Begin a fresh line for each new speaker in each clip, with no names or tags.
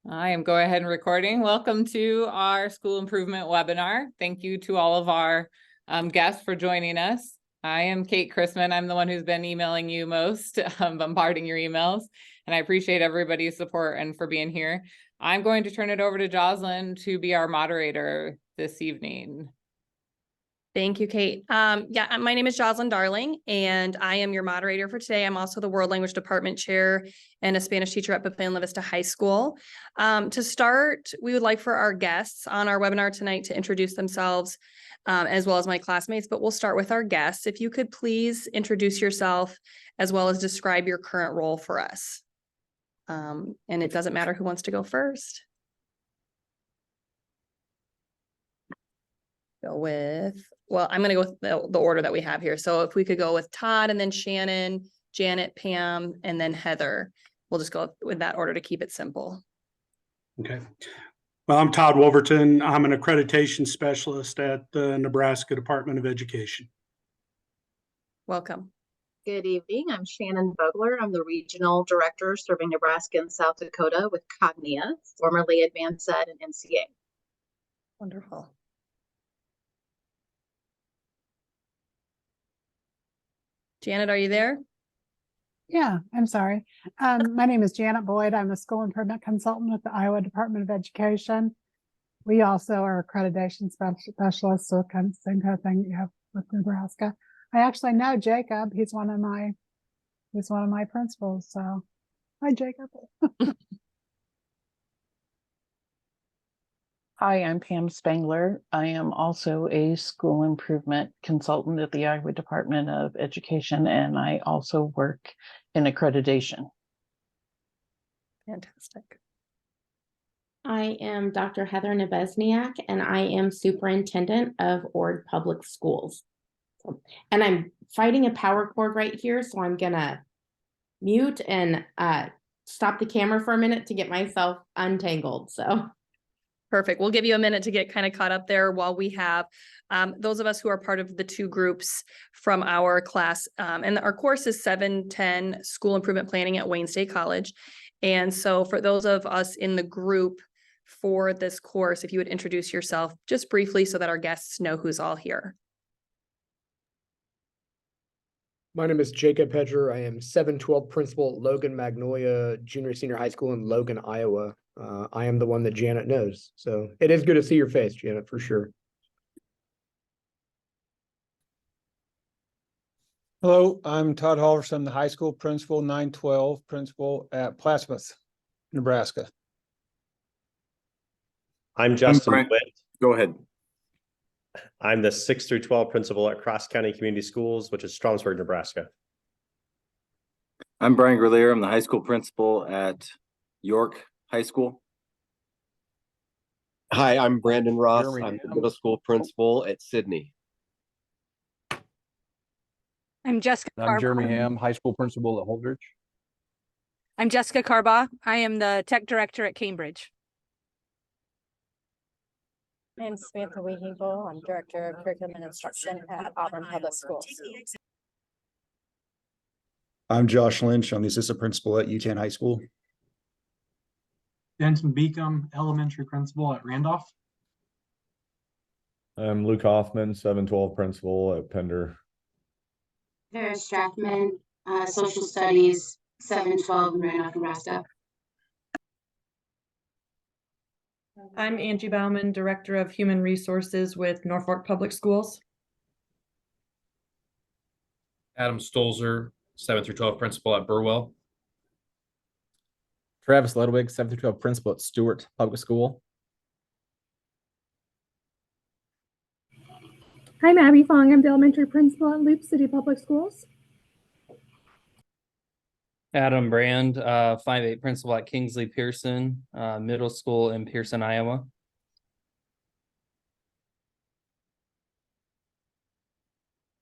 I am going ahead and recording. Welcome to our school improvement webinar. Thank you to all of our guests for joining us. I am Kate Chrisman. I'm the one who's been emailing you most, bombarding your emails, and I appreciate everybody's support and for being here. I'm going to turn it over to Jocelyn to be our moderator this evening.
Thank you, Kate. My name is Jocelyn Darling, and I am your moderator for today. I'm also the World Language Department Chair and a Spanish teacher at Buffalo and La Vista High School. To start, we would like for our guests on our webinar tonight to introduce themselves, as well as my classmates, but we'll start with our guests. If you could please introduce yourself, as well as describe your current role for us. And it doesn't matter who wants to go first. I'm going to go with the order that we have here. So if we could go with Todd and then Shannon, Janet, Pam, and then Heather. We'll just go with that order to keep it simple.
Okay. Well, I'm Todd Wolverton. I'm an accreditation specialist at the Nebraska Department of Education.
Welcome.
Good evening. I'm Shannon Vogler. I'm the Regional Director serving Nebraska and South Dakota with Cognia, formerly Advanced Ed and NCA.
Wonderful. Janet, are you there?
Yeah, I'm sorry. My name is Janet Boyd. I'm a school improvement consultant with the Iowa Department of Education. We also are accreditation specialists, so kind of same kind of thing you have with Nebraska. I actually know Jacob. He's one of my principals. So, hi, Jacob.
Hi, I'm Pam Spangler. I am also a school improvement consultant at the Iowa Department of Education, and I also work in accreditation.
Fantastic.
I am Dr. Heather Nebesniak, and I am superintendent of Ord Public Schools. And I'm fighting a power cord right here, so I'm gonna mute and stop the camera for a minute to get myself untangled. So.
Perfect. We'll give you a minute to get kind of caught up there while we have those of us who are part of the two groups from our class. And our course is 710 School Improvement Planning at Wayne State College. And so for those of us in the group for this course, if you would introduce yourself just briefly so that our guests know who's all here.
My name is Jacob Hedger. I am 712 principal at Logan Magnolia Junior Senior High School in Logan, Iowa. I am the one that Janet knows. So it is good to see your face, Janet, for sure.
Hello, I'm Todd Halverson, the high school principal, 912 principal at Plattsmouth, Nebraska.
I'm Justin Witt.
Go ahead.
I'm the 6 through 12 principal at Cross County Community Schools, which is Stromsburg, Nebraska.
I'm Brian Grelier. I'm the high school principal at York High School.
Hi, I'm Brandon Ross.
Jeremy
I'm the
Ham.
middle school principal at Sydney.
I'm Jessica.
I'm Jeremy Ham, high school principal at Holdridge.
I'm Jessica Carbaugh. I am the tech director at Cambridge.
I'm Samantha Wehinkle. I'm Director of Curriculum and Instruction at Auburn Public Schools.
I'm Josh Lynch. I'm the assistant principal at UTAN High School.
Denton Beacom, elementary principal at Randolph.
I'm Luke Hoffman, 712 principal at Pender.
Vera Strathman, social studies, 712 in Randolph, Nebraska.
I'm Angie Bauman, Director of Human Resources with Norfolk Public Schools.
Adam Stolzer, 7 through 12 principal at Burwell.
Travis Ludwig, 7 through 12 principal at Stewart Public School.
I'm Abby Fong. I'm the elementary principal at Loop City Public Schools.
Adam Brand, 5'8" principal at Kingsley Pearson Middle School in Pearson, Iowa.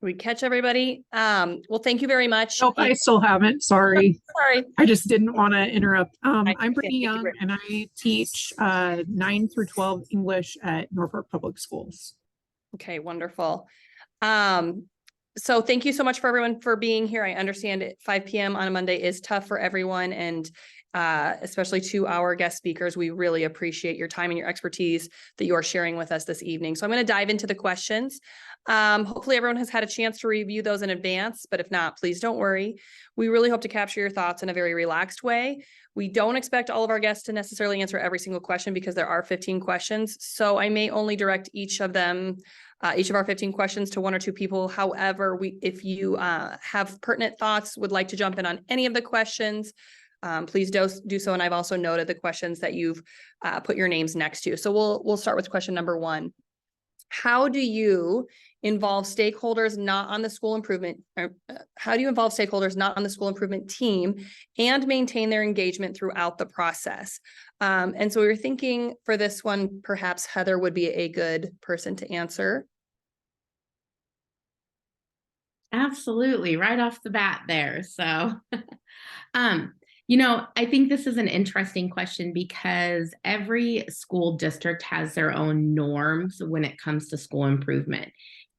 We catch everybody. Well, thank you very much.
Nope, I still haven't. Sorry.
Sorry.
I just didn't want to interrupt. I'm Brittany Young, and I teach 9 through 12 English at Norfolk Public Schools.
Okay, wonderful. So thank you so much for everyone for being here. I understand 5 p.m. on a Monday is tough for everyone, and especially to our guest speakers. We really appreciate your time and your expertise that you are sharing with us this evening. So I'm going to dive into the questions. Hopefully everyone has had a chance to review those in advance, but if not, please don't worry. We really hope to capture your thoughts in a very relaxed way. We don't expect all of our guests to necessarily answer every single question because there are 15 questions. So I may only direct each of our 15 questions to one or two people. However, if you have pertinent thoughts, would like to jump in on any of the questions, please do so. And I've also noted the questions that you've put your names next to. So we'll start with question number 1. How do you involve stakeholders not on the school improvement, how do you involve stakeholders not on the school improvement team and maintain their engagement throughout the process? And so we were thinking for this one, perhaps Heather would be a good person to answer.
Absolutely, right off the bat there. So, I think this is an interesting question because every school district has their own norms when it comes to school improvement.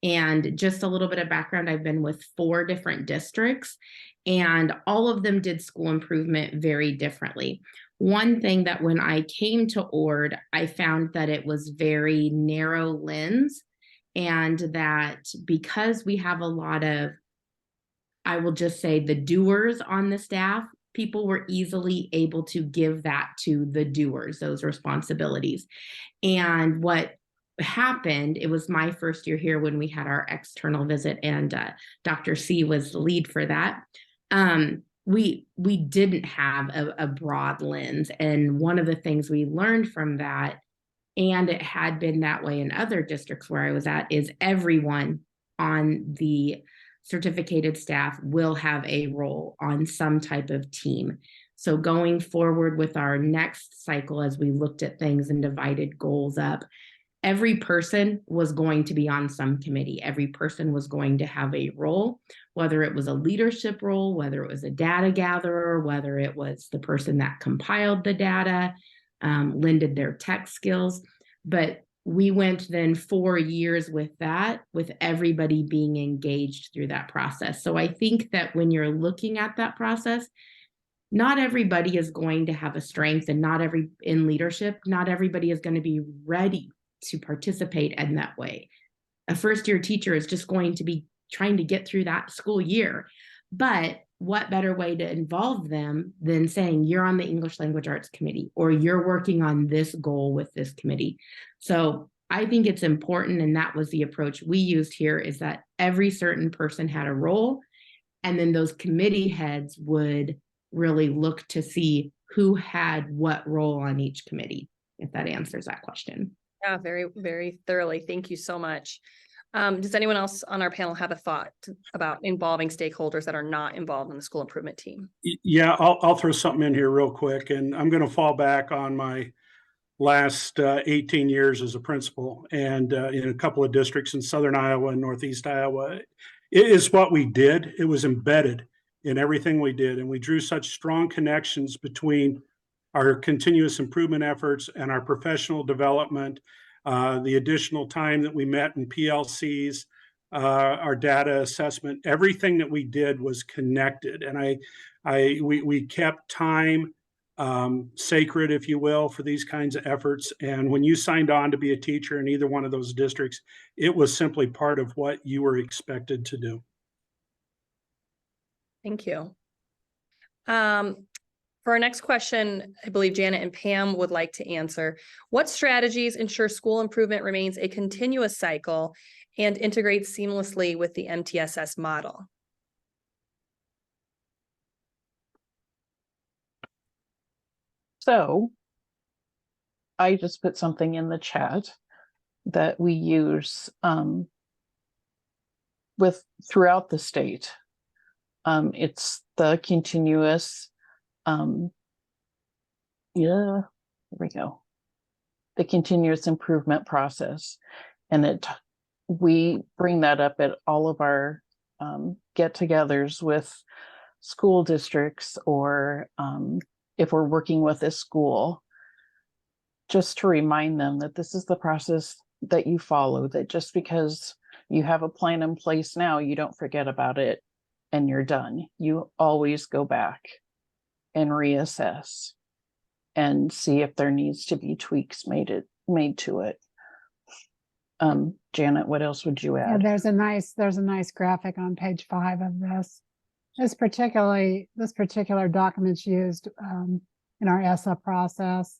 And just a little bit of background, I've been with 4 different districts and all of them did school improvement very differently. One thing that when I came to ORD, I found that it was very narrow lens, and that because we have a lot of, I will just say, the doers on the staff, people were easily able to give that to the doers, those responsibilities. And what happened, it was my first year here when we had our external visit, and Dr. C was the lead for that. We didn't have a broad lens. And one of the things we learned from that, and it had been that way in other districts where I was at, is everyone on the certificated staff will have a role on some type of team. So going forward with our next cycle, as we looked at things and divided goals up, every person was going to be on some committee. Every person was going to have a role, whether it was a leadership role, whether it was a data gatherer, whether it was the person that compiled the data, lended their tech skills. But we went then 4 years with that, with everybody being engaged through that process. So I think that when you're looking at that process, not everybody is going to have a strength, and in leadership, not everybody is going to be ready to participate in that way. A first-year teacher is just going to be trying to get through that school year. But what better way to involve them than saying you're on the English Language Arts Committee, or you're working on this goal with this committee. So I think it's important, and that was the approach we used here, is that every certain person had a role, and then those committee heads would really look to see who had what role on each committee, if that answers that question.
Yeah, very, very thoroughly. Thank you so much. Does anyone else on our panel have a thought about involving stakeholders that are not involved in the school improvement team?
Yeah, I'll throw something in here real quick, and I'm going to fall back on my last 18 years as a principal, and in a couple of districts in Southern Iowa and Northeast Iowa. It is what we did. It was embedded in everything we did, and we drew such strong connections between our continuous improvement efforts and our professional development, the additional time that we met in PLCs, our data assessment. Everything that we did was connected, and we kept time sacred, if you will, for these kinds of efforts. And when you signed on to be a teacher in either one of those districts, it was simply part of what you were expected to do.
Thank you. For our next question, I believe Janet and Pam would like to answer. What strategies ensure school improvement remains a continuous cycle and integrates seamlessly with the MTSS model?
So I just put something in the chat that we use with throughout the state. It's the continuous, here we go. The continuous improvement process. And we bring that up at all of our get-togethers with school districts, or if we're working with a school, just to remind them that this is the process that you follow, that just because you have a plan in place now, you don't forget about it and you're done. You always go back and reassess and see if there needs to be tweaks made to it. Janet, what else would you
Yeah,
add?
there's a nice graphic on page 5 of this. This particular document's used in our ESSA process,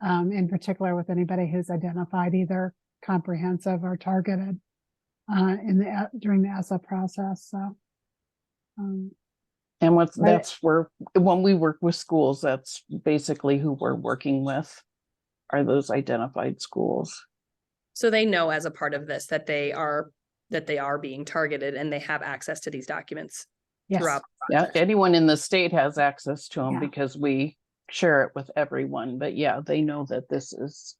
in particular with anybody who's identified either comprehensive or targeted during the ESSA process. So,
And that's where, when we work with schools, that's basically who we're working with, are those identified schools.
So they know as a part of this that they are being targeted and they have access to these documents throughout.
Yeah, anyone in the state has access to them
Yeah.
because we share it with everyone. But yeah, they know that this is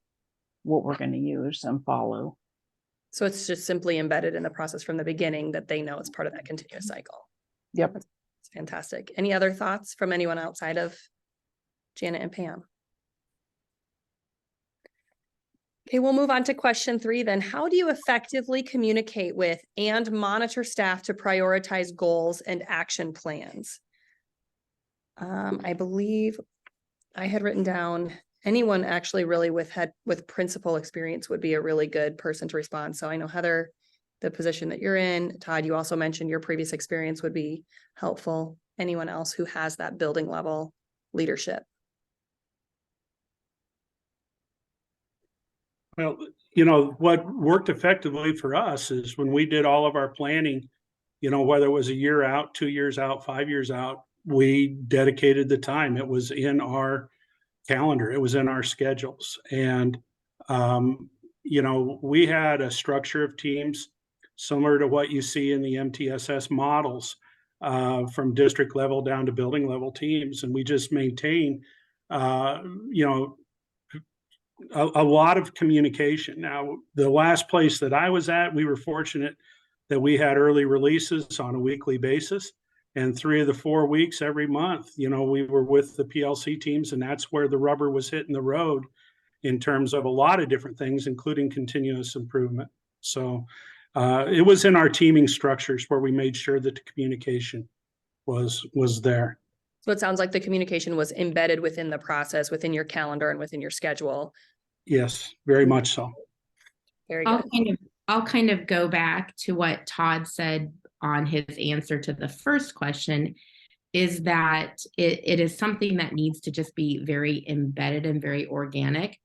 what we're going to use and follow.
So it's just simply embedded in the process from the beginning that they know it's part of that continuous cycle.
Yep.
It's fantastic. Any other thoughts from anyone outside of Janet and Pam? Okay, we'll move on to question 3 then. How do you effectively communicate with and monitor staff to prioritize goals and action plans? I believe I had written down anyone actually really with principal experience would be a really good person to respond. So I know Heather, the position that you're in, Todd, you also mentioned your previous experience would be helpful. Anyone else who has that building level leadership?
Well, you know, what worked effectively for us is when we did all of our planning, you know, whether it was a year out, 2 years out, 5 years out, we dedicated the time. It was in our calendar. It was in our schedules. And, you know, we had a structure of teams similar to what you see in the MTSS models, from district level down to building level teams. And we just maintain, you know, a lot of communication. Now, the last place that I was at, we were fortunate that we had early releases on a weekly basis. And 3 of the 4 weeks every month, you know, we were with the PLC teams, and that's where the rubber was hitting the road in terms of a lot of different things, including continuous improvement. So it was in our teaming structures where we made sure that the communication was there.
So it sounds like the communication was embedded within the process, within your calendar and within your schedule.
Yes, very much so.
Very good.
I'll kind of go back to what Todd said on his answer to the first question, is that it is something that needs to just be very embedded and very organic.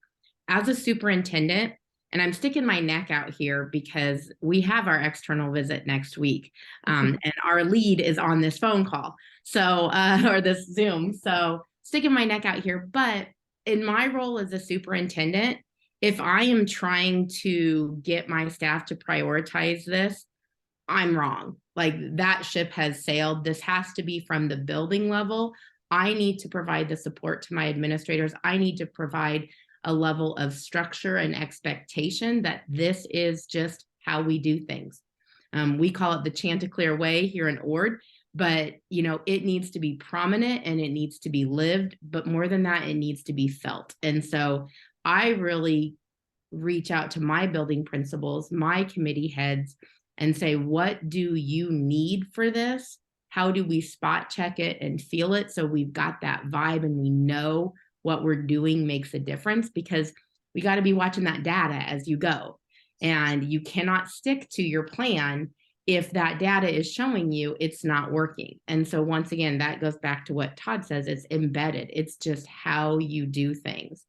As a superintendent, and I'm sticking my neck out here because we have our external visit next week, and our lead is on this phone call, so or this Zoom. So sticking my neck out here. But in my role as a superintendent, if I am trying to get my staff to prioritize this, I'm wrong. Like, that ship has sailed. This has to be from the building level. I need to provide the support to my administrators. I need to provide a level of structure and expectation that this is just how we do things. We call it the Chanticleer way here in Ord, but you know, it needs to be prominent and it needs to be lived, but more than that, it needs to be felt. And so I really reach out to my building principals, my committee heads, and say, what do you need for this? How do we spot check it and feel it so we've got that vibe and we know what we're doing makes a difference? Because we got to be watching that data as you go. And you cannot stick to your plan if that data is showing you it's not working. And so once again, that goes back to what Todd says, it's embedded. It's just how you do things.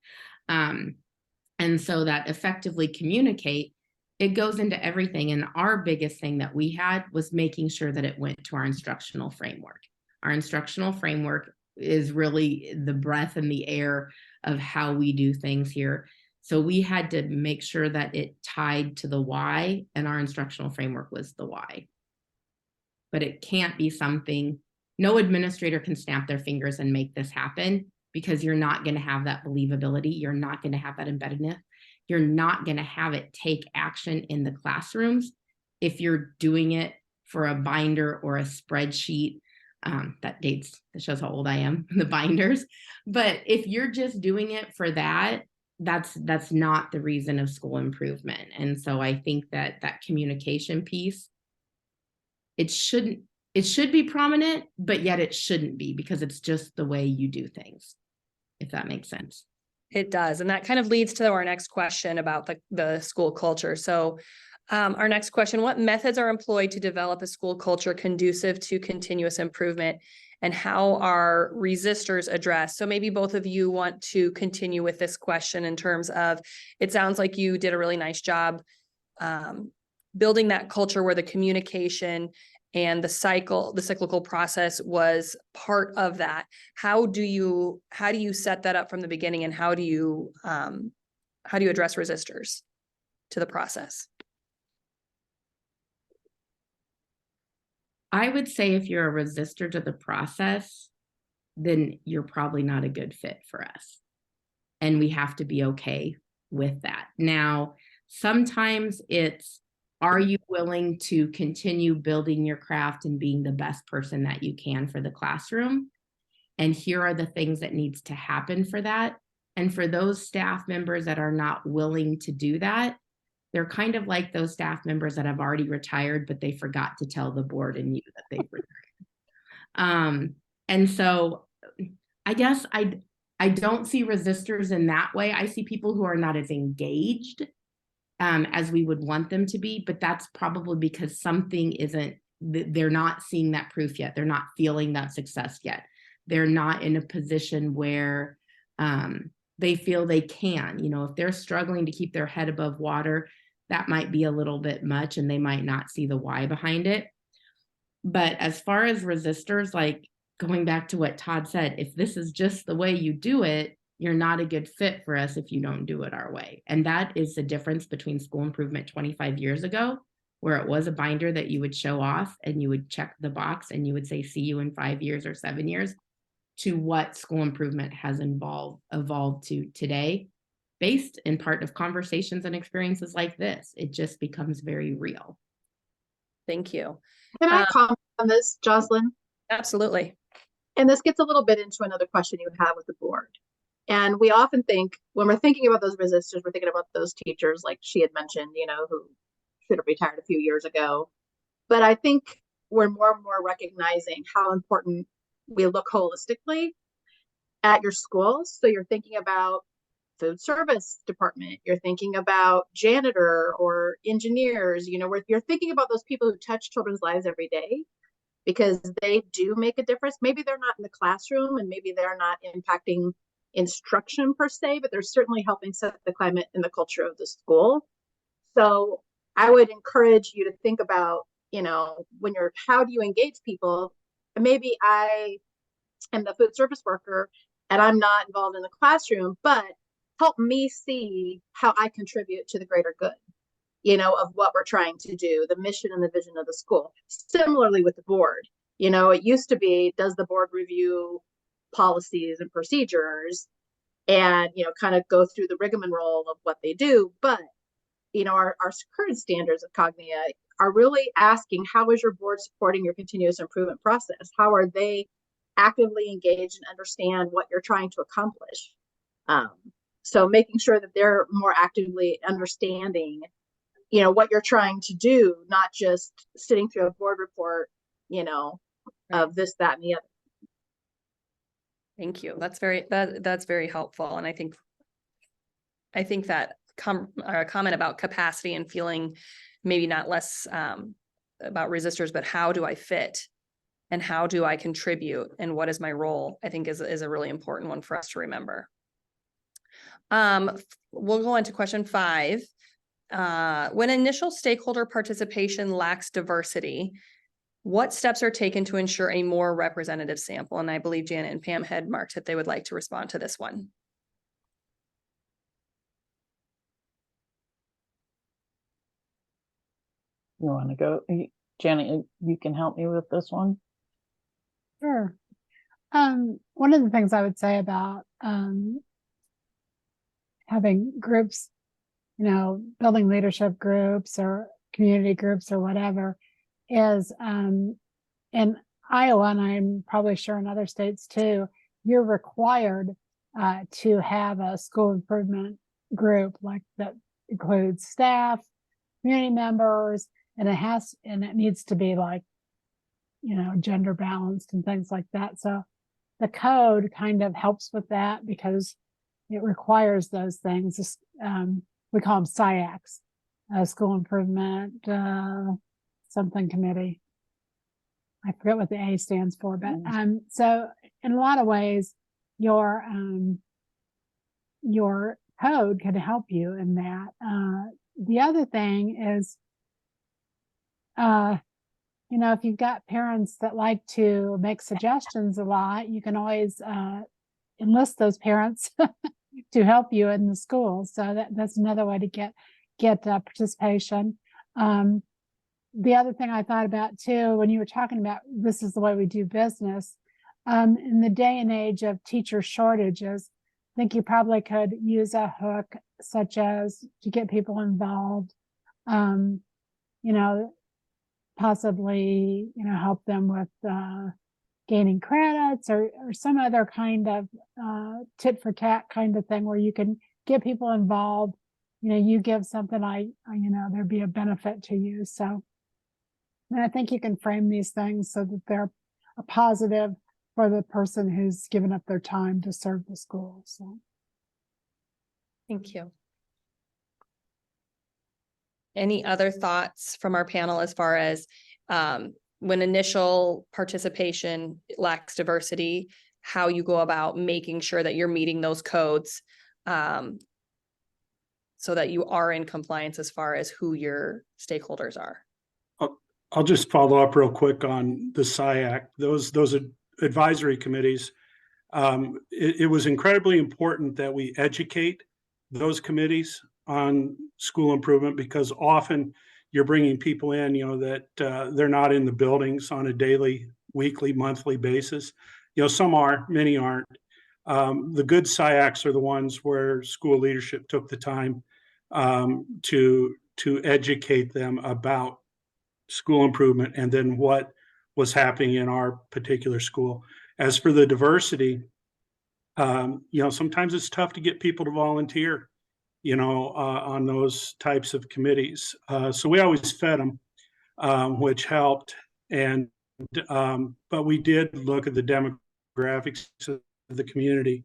And so that effectively communicate, it goes into everything. And our biggest thing that we had was making sure that it went to our instructional framework. Our instructional framework is really the breath and the air of how we do things here. So we had to make sure that it tied to the why, and our instructional framework was the why. But it can't be something, no administrator can snap their fingers and make this happen, because you're not going to have that believability. You're not going to have that embeddedness. You're not going to have it take action in the classrooms if you're doing it for a binder or a spreadsheet. That shows how old I am, the binders. But if you're just doing it for that, that's not the reason of school improvement. And so I think that that communication piece, it shouldn't it should be prominent, but yet it shouldn't be because it's just the way you do things, if that makes sense.
It does. And that kind of leads to our next question about the school culture. So our next question, what methods are employed to develop a school culture conducive to continuous improvement, and how are resistors addressed? So maybe both of you want to continue with this question in terms of, it sounds like you did a really nice job building that culture where the communication and the cyclical process was part of that. How do you set that up from the beginning, and how do you address resistors to the process?
I would say if you're a resistor to the process, then you're probably not a good fit for us. And we have to be okay with that. Now, sometimes it's, are you willing to continue building your craft and being the best person that you can for the classroom? And here are the things that needs to happen for that. And for those staff members that are not willing to do that, they're kind of like those staff members that have already retired, but they forgot to tell the board and you that they've retired. And so I guess I don't see resistors in that way. I see people who are not as engaged as we would want them to be, but that's probably because something isn't, they're not seeing that proof yet. They're not feeling that success yet. They're not in a position where they feel they can. You know, if they're struggling to keep their head above water, that might be a little bit much and they might not see the why behind it. But as far as resistors, like going back to what Todd said, if this is just the way you do it, you're not a good fit for us if you don't do it our way. And that is the difference between school improvement 25 years ago, where it was a binder that you would show off and you would check the box and you would say, see you in 5 years or 7 years, to what school improvement has evolved to today, based in part of conversations and experiences like this. It just becomes very real.
Thank you.
Can I comment on this, Jocelyn?
Absolutely.
And this gets a little bit into another question you have with the board. And we often think, when we're thinking about those resistors, we're thinking about those teachers, like she had mentioned, you know, who should have retired a few years ago. But I think we're more and more recognizing how important we look holistically at your schools. So you're thinking about food service department, you're thinking about janitor or engineers, you know, where you're thinking about those people who touch children's lives every day, because they do make a difference. Maybe they're not in the classroom and maybe they're not impacting instruction per se, but they're certainly helping set the climate and the culture of the school. So I would encourage you to think about, you know, when you're, how do you engage people? And maybe I am the food service worker and I'm not involved in the classroom, but help me see how I contribute to the greater good, you know, of what we're trying to do, the mission and the vision of the school. Similarly with the board, you know, it used to be, does the board review policies and procedures and, you know, kind of go through the rigmarole of what they do? But, you know, our current standards of Cognia are really asking, how is your board supporting your continuous improvement process? How are they actively engaged and understand what you're trying to accomplish? So making sure that they're more actively understanding, you know, what you're trying to do, not just sitting through a board report, you know, of this, that, and the other.
Thank you. That's very helpful. And I think that comment about capacity and feeling maybe not less about resistors, but how do I fit and how do I contribute and what is my role, I think is a really important one for us to remember. We'll go on to question 5. When initial stakeholder participation lacks diversity, what steps are taken to ensure a more representative sample? And I believe Janet and Pam had marked that they would like to respond to this one.
You want to go, Janet? You can help me with this one.
Sure. One of the things I would say about having groups, you know, building leadership groups or community groups or whatever, is in Iowa, and I'm probably sure in other states too, you're required to have a school improvement group, like that includes staff, community members, and it needs to be like gender balanced and things like that. So the code kind of helps with that because it requires those things. We call them SIACs, School Improvement, something committee. I forget what the A stands for, but so in a lot of ways, your code can help you in that. The other thing is, if you've got parents that like to make suggestions a lot, you can always enlist those parents to help you in the school. So that's another way to get participation. The other thing I thought about too, when you were talking about this is the way we do business, in the day and age of teacher shortages, I think you probably could use a hook such as to get people involved, possibly, help them with gaining credits or some other kind of tit for tat kind of thing where you can get people involved. You give something, there'd be a benefit to you. So, and I think you can frame these things so that they're a positive for the person who's given up their time to serve the school. So,
thank you. Any other thoughts from our panel as far as when initial participation lacks diversity, how you go about making sure that you're meeting those codes so that you are in compliance as far as who your stakeholders are?
I'll just follow up real quick on the SIAC. Those advisory committees, it was incredibly important that we educate those committees on school improvement because often you're bringing people in, that they're not in the buildings on a daily, weekly, monthly basis. Some are, many aren't. The good SIACs are the ones where school leadership took the time to educate them about school improvement and then what was happening in our particular school. As for the diversity, sometimes it's tough to get people to volunteer, on those types of committees. So we always fed them, which helped. But we did look at the demographics of the community,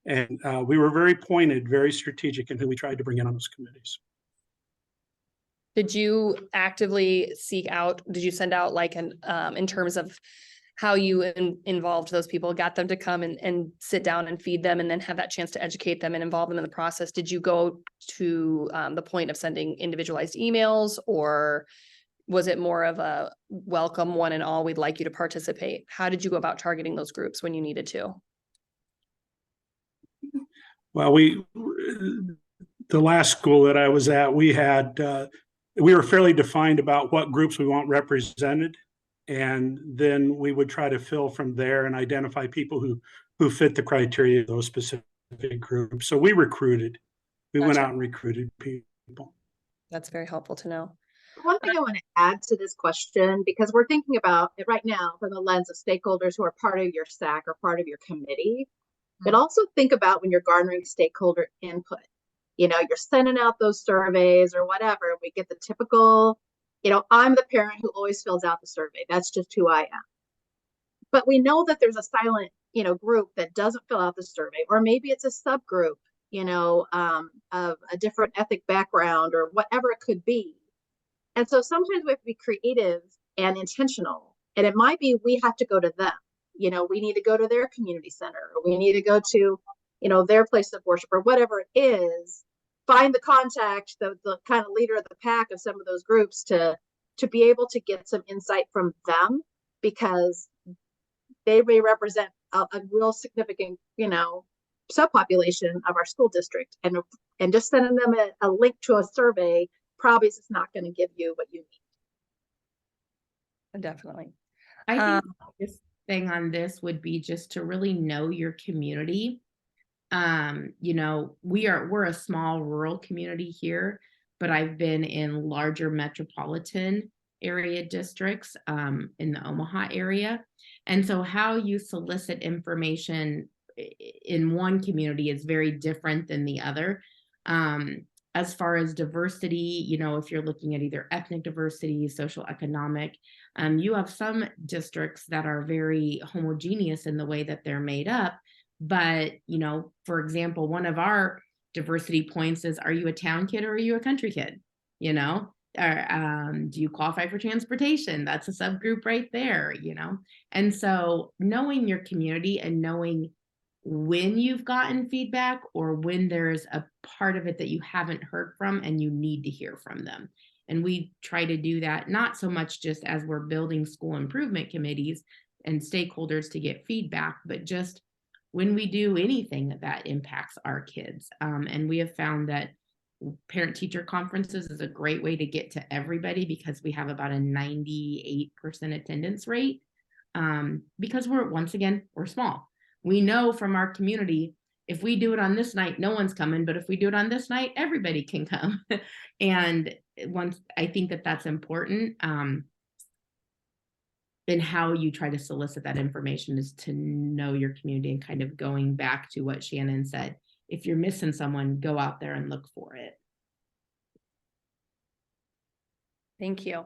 and we were very pointed, very strategic in who we tried to bring in on those committees.
Did you actively did you send out like in terms of how you involved those people, got them to come and sit down and feed them and then have that chance to educate them and involve them in the process? Did you go to the point of sending individualized emails, or was it more of a welcome one and all, we'd like you to participate? How did you go about targeting those groups when you needed to?
Well, the last school that I was at, we were fairly defined about what groups we want represented. And then we would try to fill from there and identify people who fit the criteria of those specific groups. So we recruited. We went out and recruited people.
That's very helpful to know.
One thing I want to add to this question, because we're thinking about it right now from the lens of stakeholders who are part of your SAC or part of your committee, but also think about when you're garnering stakeholder input. You're sending out those surveys or whatever. We get the typical, I'm the parent who always fills out the survey. That's just who I am. But we know that there's a silent, group that doesn't fill out the survey, or maybe it's a subgroup, of a different ethnic background or whatever it could be. And so sometimes we have to be creative and intentional. And it might be we have to go to them. We need to go to their community center, or we need to go to, their place of worship, or whatever it is. Find the contact, the kind of leader of the pack of some of those groups to be able to get some insight from them, because they may represent a real significant, subpopulation of our school district. And just sending them a link to a survey probably is not going to give you what you need.
Definitely.
I think this thing on this would be just to really know your community. We're a small rural community here, but I've been in larger metropolitan area districts in the Omaha area. And so how you solicit information in one community is very different than the other. as far as diversity, you know, if you're looking at either ethnic diversity, social economic, you have some districts that are very homogeneous in the way that they're made up. But, you know, for example, one of our diversity points is, are you a town kid or are you a country kid? You know, or do you qualify for transportation? That's a subgroup right there, you know? And so knowing your community and knowing when you've gotten feedback or when there's a part of it that you haven't heard from and you need to hear from them. And we try to do that, not so much just as we're building school improvement committees and stakeholders to get feedback, but just when we do anything that impacts our kids. And we have found that parent-teacher conferences is a great way to get to everybody because we have about a 98% attendance rate, because once again, we're small. We know from our community, if we do it on this night, no one's coming, but if we do it on this night, everybody can come. And I think that that's important. And how you try to solicit that information is to know your community, and kind of going back to what Shannon said, if you're missing someone, go out there and look for it.
Thank you.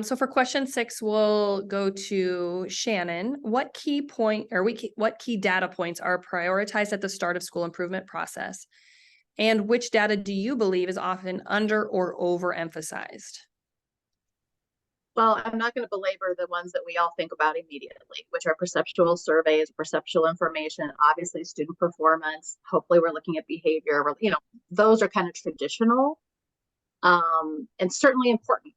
So for question 6, we'll go to Shannon. What key data points are prioritized at the start of school improvement process? And which data do you believe is often under or overemphasized?
Well, I'm not going to belabor the ones that we all think about immediately, which are perceptual surveys, perceptual information, obviously student performance. Hopefully we're looking at behavior, you know, those are kind of traditional, and certainly important.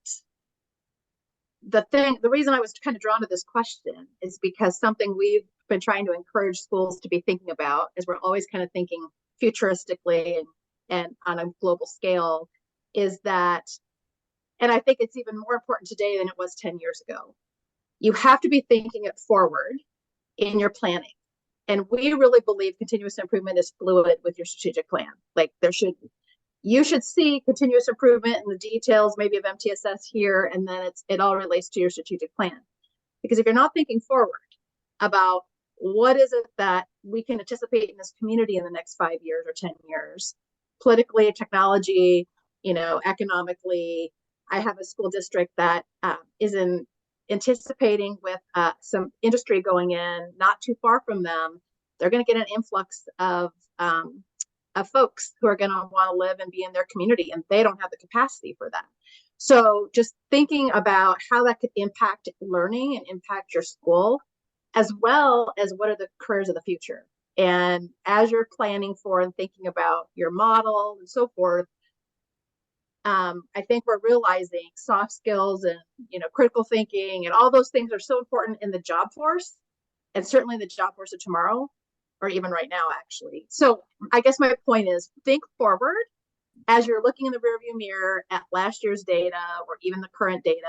The reason I was kind of drawn to this question is because something we've been trying to encourage schools to be thinking about is we're always kind of thinking futuristically and on a global scale, is that, and I think it's even more important today than it was 10 years ago. You have to be thinking it forward in your planning. And we really believe continuous improvement is fluid with your strategic plan. Like you should see continuous improvement in the details, maybe of MTSS here, and then it all relates to your strategic plan. Because if you're not thinking forward about what is it that we can anticipate in this community in the next 5 years or 10 years, politically, technology, you know, economically. I have a school district that is anticipating with some industry going in not too far from them. They're going to get an influx of folks who are going to want to live and be in their community, and they don't have the capacity for that. So just thinking about how that could impact learning and impact your school, as well as what are the careers of the future. And as you're planning for and thinking about your model and so forth, I think we're realizing soft skills and, you know, critical thinking and all those things are so important in the job force, and certainly the job force of tomorrow, or even right now, actually. So I guess my point is, think forward as you're looking in the rearview mirror at last year's data or even the current data,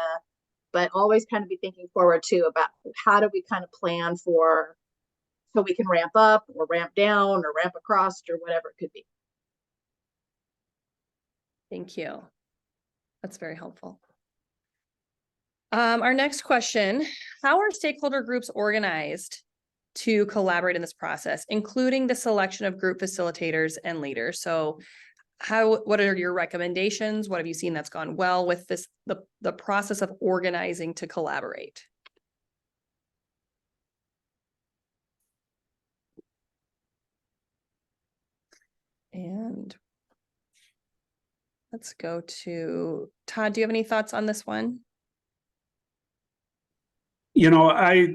but always kind of be thinking forward too about how do we kind of plan for, so we can ramp up or ramp down or ramp across or whatever it could be.
Thank you. That's very helpful. Our next question, how are stakeholder groups organized to collaborate in this process, including the selection of group facilitators and leaders? So what are your recommendations? What have you seen that's gone well with this, the process of organizing to collaborate? And let's go to Todd. Do you have any thoughts on this one?
You know, I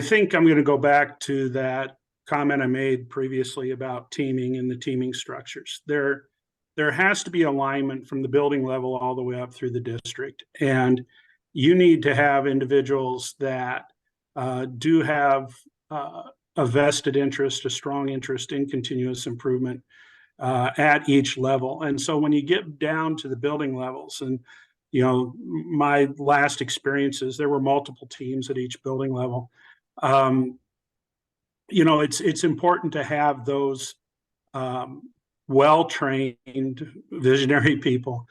think I'm going to go back to that comment I made previously about teaming and the teaming structures. There has to be alignment from the building level all the way up through the district. And you need to have individuals that do have a vested interest, a strong interest in continuous improvement at each level. And so when you get down to the building levels, and you know, my last experiences, there were multiple teams at each building level. You know, it's important to have those well-trained visionary people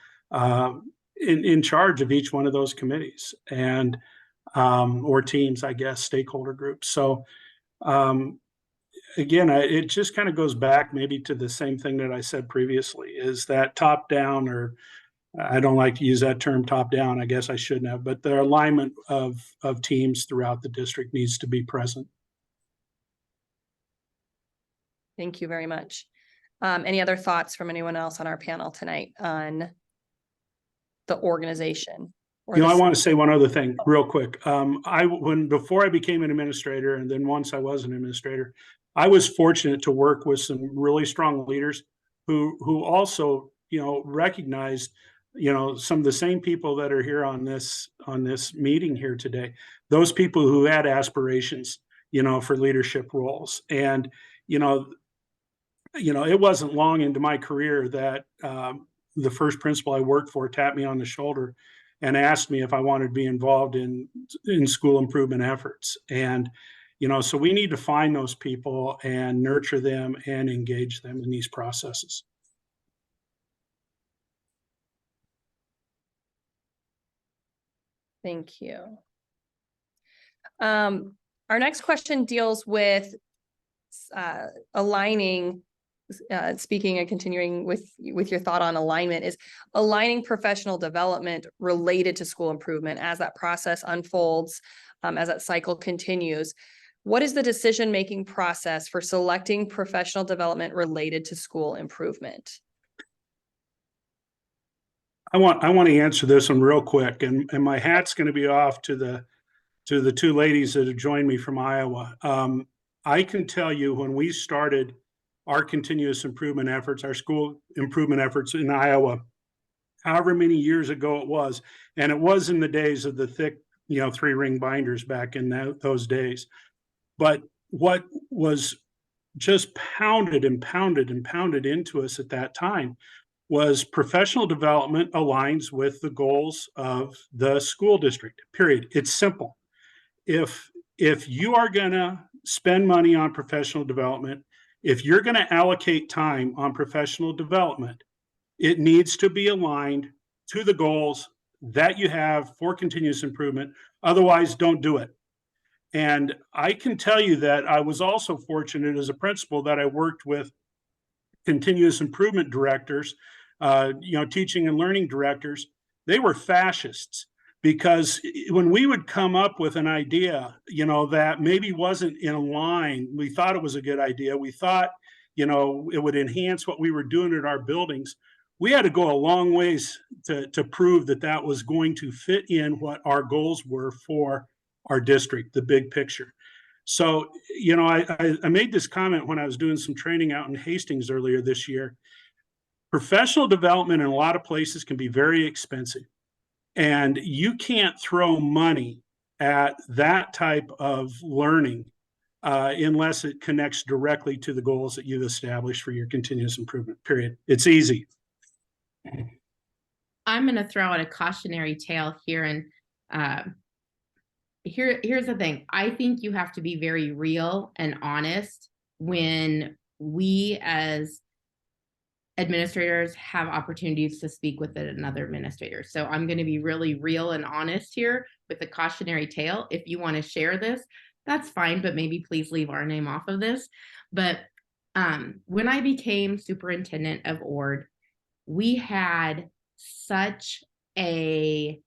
in charge of each one of those committees and or teams, I guess, stakeholder groups. So again, it just kind of goes back maybe to the same thing that I said previously, is that top down, or I don't like to use that term top down, I guess I shouldn't have, but the alignment of teams throughout the district needs to be present.
Thank you very much. Any other thoughts from anyone else on our panel tonight on the organization?
You know, I want to say one other thing real quick. Before I became an administrator, and then once I was an administrator, I was fortunate to work with some really strong leaders who also, you know, recognized, you know, some of the same people that are here on this meeting here today, those people who had aspirations, you know, for leadership roles. And, you know, it wasn't long into my career that the first principal I worked for tapped me on the shoulder and asked me if I wanted to be involved in school improvement efforts. And, you know, so we need to find those people and nurture them and engage them in these processes.
Thank you. Our next question deals with aligning, speaking and continuing with your thought on alignment, is aligning professional development related to school improvement as that process unfolds, as that cycle continues. What is the decision-making process for selecting professional development related to school improvement?
I want to answer this one real quick, and my hat's going to be off to the two ladies that have joined me from Iowa. I can tell you, when we started our continuous improvement efforts, our school improvement efforts in Iowa, however many years ago it was, and it was in the days of the thick, you know, 3-ring binders back in those days. But what was just pounded and pounded and pounded into us at that time was professional development aligns with the goals of the school district, period. It's simple. If you are going to spend money on professional development, if you're going to allocate time on professional development, it needs to be aligned to the goals that you have for continuous improvement. Otherwise, don't do it. And I can tell you that I was also fortunate as a principal that I worked with continuous improvement directors, you know, teaching and learning directors. They were fascists, because when we would come up with an idea, you know, that maybe wasn't in line, we thought it was a good idea. We thought, you know, it would enhance what we were doing at our buildings. We had to go a long ways to prove that that was going to fit in what our goals were for our district, the big picture. So, you know, I made this comment when I was doing some training out in Hastings earlier this year. Professional development in a lot of places can be very expensive, and you can't throw money at that type of learning unless it connects directly to the goals that you've established for your continuous improvement, period. It's easy.
I'm going to throw out a cautionary tale here, and here's the thing. I think you have to be very real and honest when we as administrators have opportunities to speak with another administrator. So I'm going to be really real and honest here with a cautionary tale. If you want to share this, that's fine, but maybe please leave our name off of this. But when I became superintendent of ORD, we had such a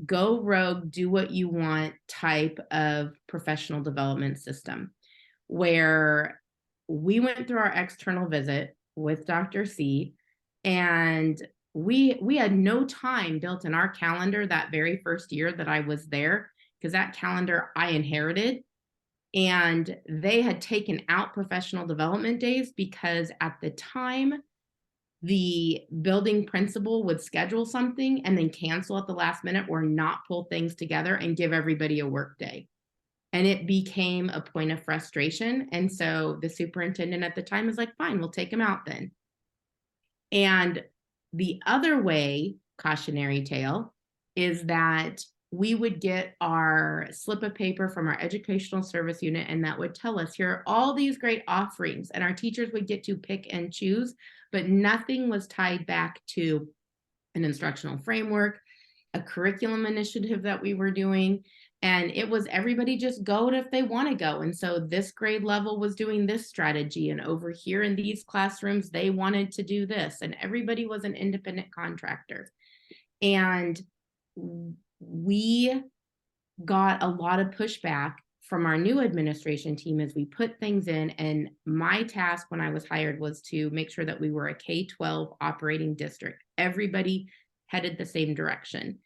go rogue, do what you want type of professional development system, where we went through our external visit with Dr. C, and we had no time built in our calendar that very first year that I was there, because that calendar I inherited, and they had taken out professional development days because at the time the building principal would schedule something and then cancel at the last minute or not pull things together and give everybody a work day. And it became a point of frustration. And so the superintendent at the time was like, fine, we'll take him out then. And the other way, cautionary tale, is that we would get our slip of paper from our educational service unit, and that would tell us, here are all these great offerings, and our teachers would get to pick and choose, but nothing was tied back to an instructional framework, a curriculum initiative that we were doing, And it was everybody just go if they want to go. And so this grade level was doing this strategy. And over here in these classrooms, they wanted to do this. And everybody was an independent contractor. And we got a lot of pushback from our new administration team as we put things in. And my task when I was hired was to make sure that we were a K-12 operating district. Everybody headed the same direction.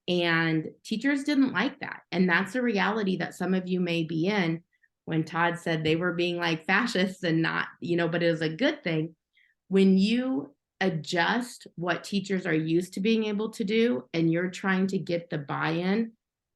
And teachers didn't like that. And that's a reality that some of you may be in. When Todd said they were being like fascists and not, but it was a good thing. When you adjust what teachers are used to being able to do and you're trying to get the buy-in,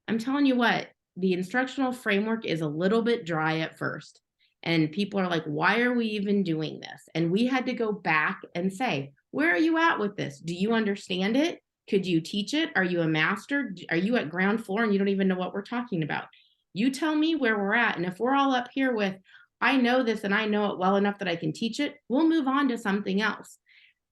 I'm telling you what, the instructional framework is a little bit dry at first. And people are like, why are we even doing this? And we had to go back and say, where are you at with this? Do you understand it? Could you teach it? Are you a master? Are you at ground floor and you don't even know what we're talking about? You tell me where we're at. And if we're all up here with, I know this and I know it well enough that I can teach it, we'll move on to something else.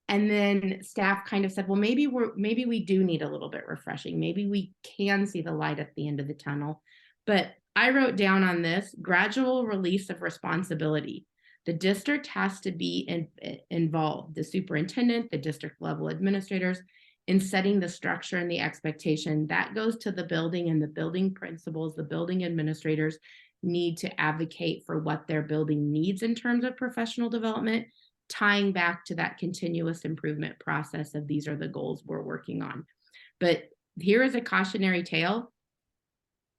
And then staff kind of said, well, maybe we do need a little bit refreshing. Maybe we can see the light at the end of the tunnel. But I wrote down on this gradual release of responsibility. The district has to be involved, the superintendent, the district level administrators, in setting the structure and the expectation. That goes to the building, and the building principals, the building administrators need to advocate for what their building needs in terms of professional development, tying back to that continuous improvement process of these are the goals we're working on. But here is a cautionary tale.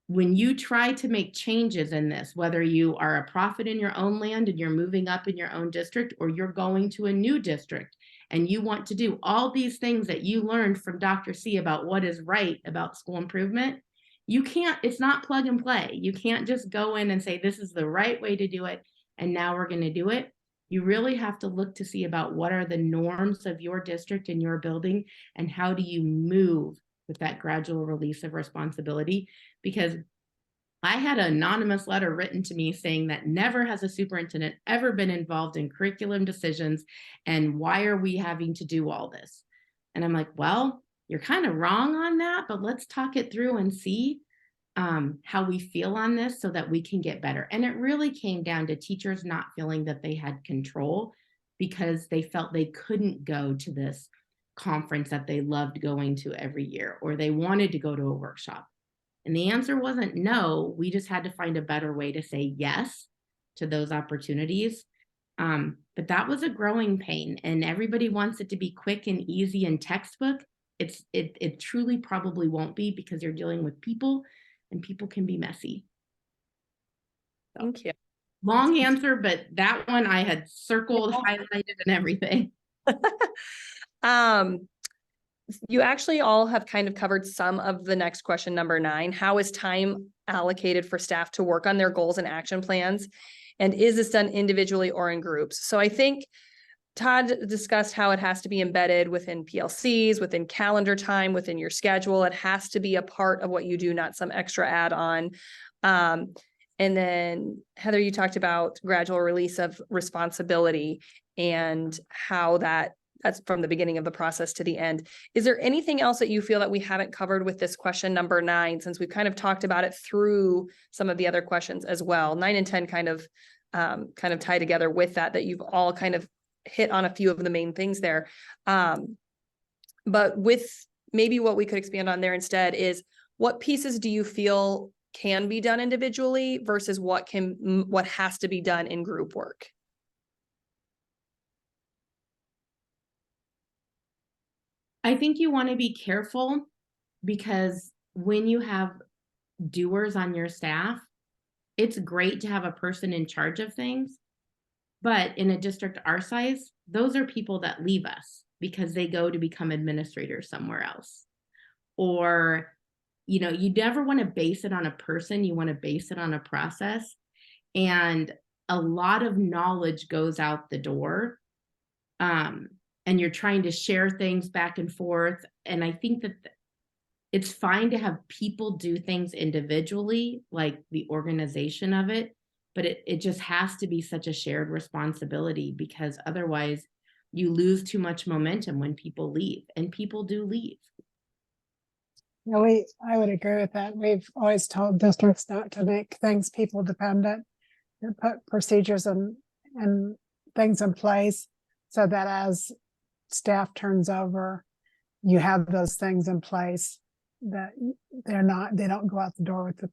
When you try to make changes in this, whether you are a prophet in your own land and you're moving up in your own district, or you're going to a new district and you want to do all these things that you learned from Dr. C about what is right about school improvement, you can't, it's not plug and play. You can't just go in and say, this is the right way to do it, and now we're going to do it. You really have to look to see about what are the norms of your district and your building, and how do you move with that gradual release of responsibility. Because I had an anonymous letter written to me saying that never has a superintendent ever been involved in curriculum decisions, and why are we having to do all this? And I'm like, well, you're kind of wrong on that, but let's talk it through and see how we feel on this so that we can get better. And it really came down to teachers not feeling that they had control because they felt they couldn't go to this conference that they loved going to every year, or they wanted to go to a workshop. And the answer wasn't no. We just had to find a better way to say yes to those opportunities. But that was a growing pain, and everybody wants it to be quick and easy and textbook. It truly probably won't be, because you're dealing with people, and people can be messy. So,
thank you.
Long answer, but that one I had circled, highlighted, and everything.
You actually all have kind of covered some of the next question, number 9. How is time allocated for staff to work on their goals and action plans? And is this done individually or in groups? So I think Todd discussed how it has to be embedded within PLCs, within calendar time, within your schedule. It has to be a part of what you do, not some extra add-on. And then Heather, you talked about gradual release of responsibility and how that's from the beginning of the process to the end. Is there anything else that you feel that we haven't covered with this question number 9, since we've kind of talked about it through some of the other questions as well? 9 and 10 kind of tie together with that you've all kind of hit on a few of the main things there. But with maybe what we could expand on there instead is, what pieces do you feel can be done individually versus what has to be done in group work?
I think you want to be careful, because when you have doers on your staff, it's great to have a person in charge of things. But in a district our size, those are people that leave us because they go to become administrators somewhere else. Or, you never want to base it on a person. You want to base it on a process. And a lot of knowledge goes out the door. And you're trying to share things back and forth. And I think that it's fine to have people do things individually, like the organization of it, but it just has to be such a shared responsibility, because otherwise you lose too much momentum when people leave, and people do leave.
Yeah, I would agree with that. We've always told districts not to make things people dependent, to put procedures and things in place so that as staff turns over, you have those things in place that they don't go out the door with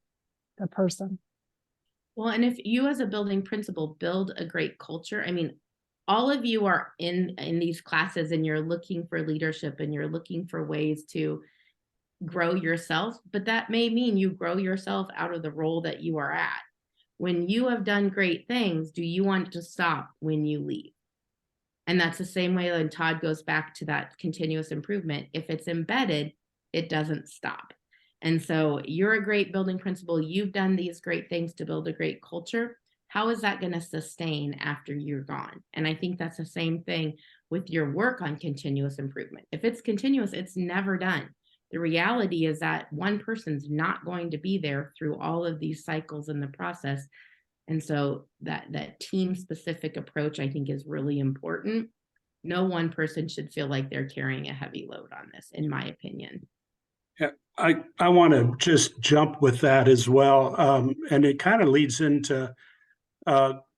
the person.
Well, and if you as a building principal build a great culture, I mean, all of you are in these classes and you're looking for leadership and you're looking for ways to grow yourself, but that may mean you grow yourself out of the role that you are at. When you have done great things, do you want to stop when you leave? And that's the same way when Todd goes back to that continuous improvement. If it's embedded, it doesn't stop. And so you're a great building principal. You've done these great things to build a great culture. How is that going to sustain after you're gone? And I think that's the same thing with your work on continuous improvement. If it's continuous, it's never done. The reality is that one person's not going to be there through all of these cycles in the process. And so that team specific approach, I think, is really important. No one person should feel like they're carrying a heavy load on this, in my opinion.
Yeah, I want to just jump with that as well. And it kind of leads into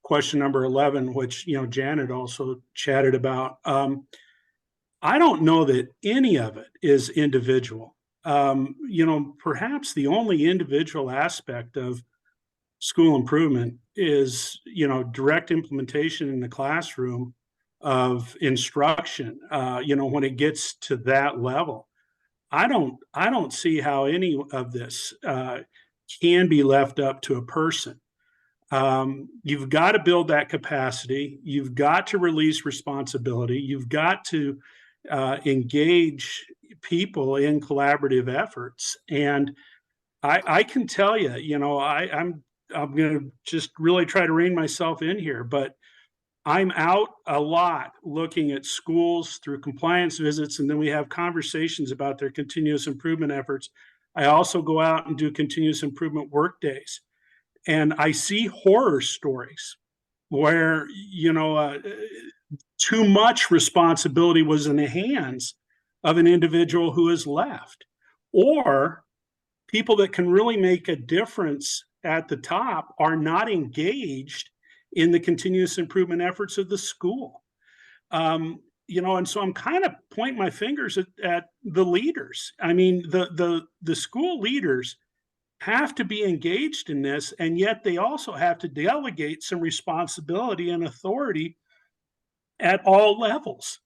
question number 11, which, Janet also chatted about. I don't know that any of it is individual. Perhaps the only individual aspect of school improvement is, direct implementation in the classroom of instruction. When it gets to that level, I don't see how any of this can be left up to a person. You've got to build that capacity. You've got to release responsibility. You've got to engage people in collaborative efforts. And I can tell you, I'm going to just really try to rein myself in here, but I'm out a lot looking at schools through compliance visits, and then we have conversations about their continuous improvement efforts. I also go out and do continuous improvement work days, and I see horror stories where, too much responsibility was in the hands of an individual who is left, or people that can really make a difference at the top are not engaged in the continuous improvement efforts of the school. And so I'm kind of pointing my fingers at the leaders. I mean, the school leaders have to be engaged in this, and yet they also have to delegate some responsibility and authority at all levels.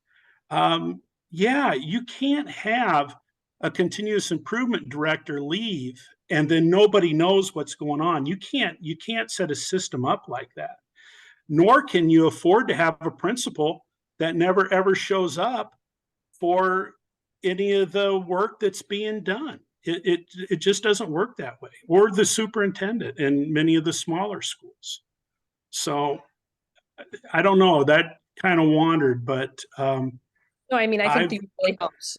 You can't have a continuous improvement director leave and then nobody knows what's going on. You can't set a system up like that. Nor can you afford to have a principal that never ever shows up for any of the work that's being done. It just doesn't work that way. Or the superintendent in many of the smaller schools. So I don't know, that kind of wandered, but
no, I mean, I think it really helps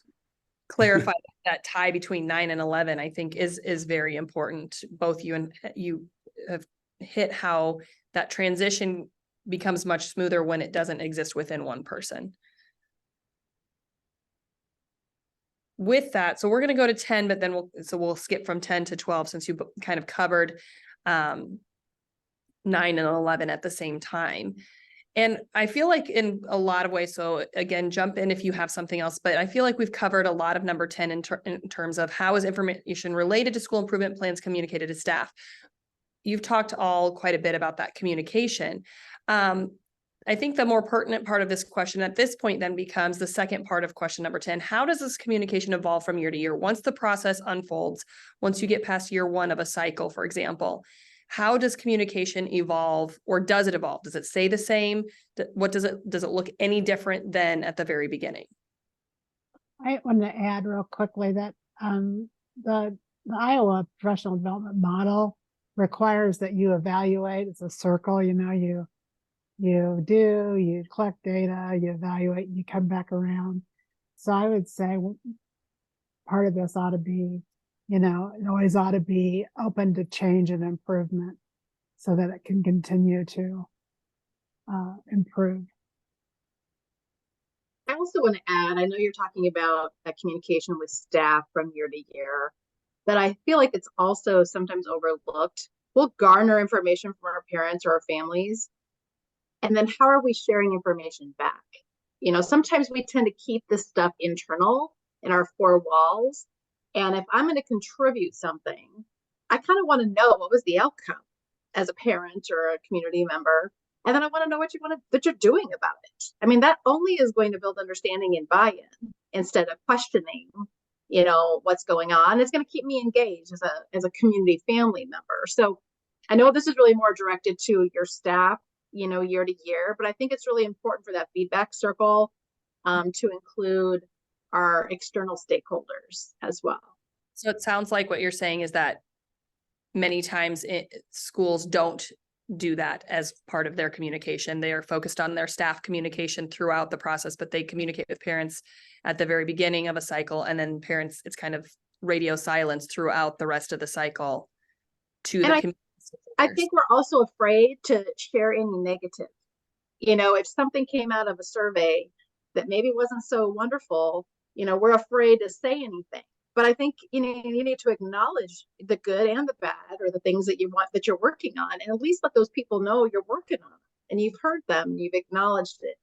clarify that tie between 9 and 11, I think is very important. Both you and you have hit how that transition becomes much smoother when it doesn't exist within one person. With that, so we're going to go to 10, but then we'll skip from 10 to 12 since you kind of covered 9 and 11 at the same time. And I feel like in a lot of ways, so again, jump in if you have something else, but I feel like we've covered a lot of number 10 in terms of how is information related to school improvement plans communicated to staff. You've talked all quite a bit about that communication. I think the more pertinent part of this question at this point then becomes the second part of question number 10. How does this communication evolve from year to year? Once the process unfolds, once you get past year 1 of a cycle, for example, how does communication evolve, or does it evolve? Does it stay the same? What does it look any different than at the very beginning?
I want to add real quickly that the Iowa professional development model requires that you evaluate. It's a circle, you collect data, you evaluate, you come back around. So I would say part of this ought to be, it always ought to be open to change and improvement so that it can continue to improve.
I also want to add, I know you're talking about that communication with staff from year to year, but I feel like it's also sometimes overlooked. We'll garner information from our parents or our families, and then how are we sharing information back? You know, sometimes we tend to keep this stuff internal in our four walls. And if I'm going to contribute something, I kind of want to know what was the outcome as a parent or a community member. And then I want to know what that you're doing about it. I mean, that only is going to build understanding and buy-in instead of questioning, you know, what's going on. It's going to keep me engaged as a community family member. So I know this is really more directed to your staff, you know, year to year, but I think it's really important for that feedback circle to include our external stakeholders as well.
So it sounds like what you're saying is that many times schools don't do that as part of their communication. They are focused on their staff communication throughout the process, but they communicate with parents at the very beginning of a cycle, and then parents, it's kind of radio silence throughout the rest of the cycle to the community.
I think we're also afraid to share any negative. You know, if something came out of a survey that maybe wasn't so wonderful, you know, we're afraid to say anything. But I think, you know, you need to acknowledge the good and the bad, or the things that you're working on, and at least let those people know you're working on it and you've heard them, you've acknowledged it.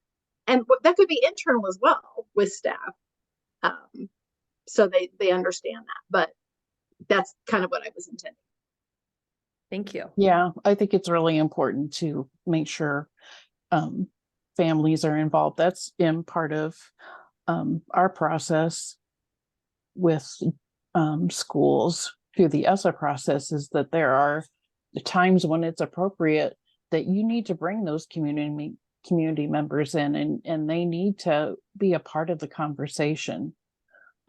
And that could be internal as well with staff. So they understand that, but that's kind of what I was intending.
Thank you.
Yeah, I think it's really important to make sure families are involved. That's in part of our process with schools through the ESSA process, is that there are the times when it's appropriate that you need to bring those community members in, and they need to be a part of the conversation.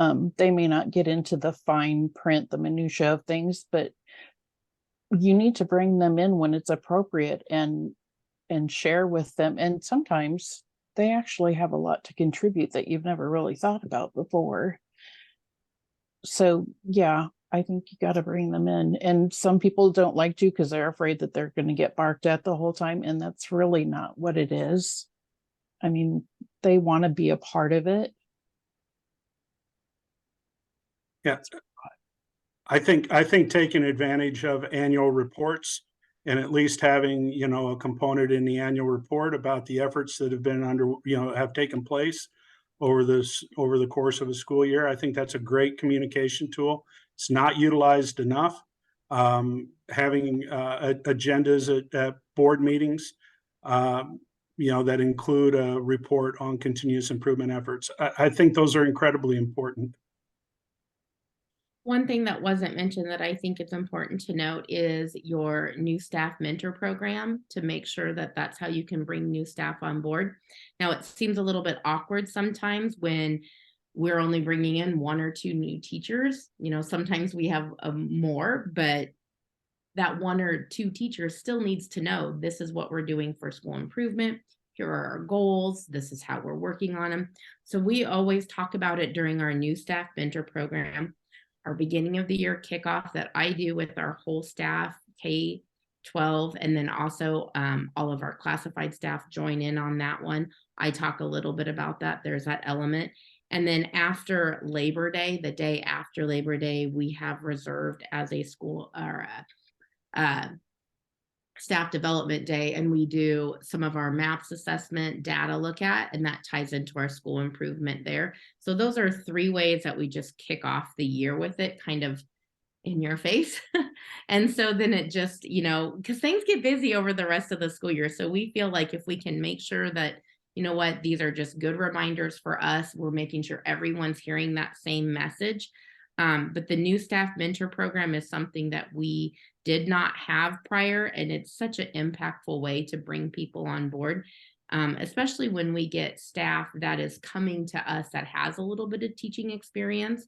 They may not get into the fine print, the minutia of things, but you need to bring them in when it's appropriate and share with them. And sometimes they actually have a lot to contribute that you've never really thought about before. So yeah, I think you got to bring them in. And some people don't like to because they're afraid that they're going to get barked at the whole time. And that's really not what it is. I mean, they want to be a part of it.
Yeah. I think taking advantage of annual reports and at least having, you know, a component in the annual report about the efforts that have been have taken place over the course of a school year. I think that's a great communication tool. It's not utilized enough. Having agendas at board meetings, you know, that include a report on continuous improvement efforts. I think those are incredibly important.
One thing that wasn't mentioned that I think it's important to note is your new staff mentor program, to make sure that that's how you can bring new staff on board. Now, it seems a little bit awkward sometimes when we're only bringing in 1 or 2 new teachers. You know, sometimes we have more, but that 1 or 2 teachers still needs to know, this is what we're doing for school improvement. Here are our goals. This is how we're working on them. So we always talk about it during our new staff mentor program. Our beginning of the year kickoff that I do with our whole staff, K-12, and then also all of our classified staff join in on that one. I talk a little bit about that. There's that element. And then after Labor Day, the day after Labor Day, we have reserved as a school or staff development day, and we do some of our MAPS assessment data look at, and that ties into our school improvement there. So those are 3 ways that we just kick off the year with it, kind of in your face. And so then it just, you know, because things get busy over the rest of the school year. So we feel like if we can make sure that, you know what, these are just good reminders for us, we're making sure everyone's hearing that same message. But the new staff mentor program is something that we did not have prior, and it's such an impactful way to bring people on board, especially when we get staff that is coming to us that has a little bit of teaching experience.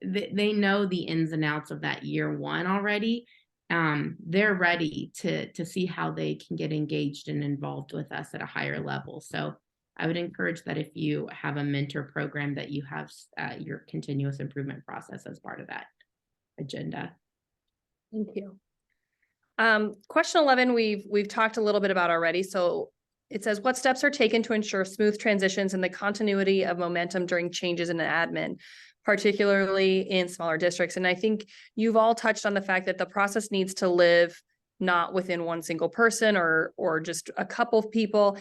They know the ins and outs of that year 1 already. They're ready to see how they can get engaged and involved with us at a higher level. So I would encourage that if you have a mentor program, that you have your continuous improvement process as part of that agenda.
Thank you. Question 11, we've talked a little bit about already. So it says, what steps are taken to ensure smooth transitions and the continuity of momentum during changes in admin, particularly in smaller districts? And I think you've all touched on the fact that the process needs to live not within one single person or just a couple of people.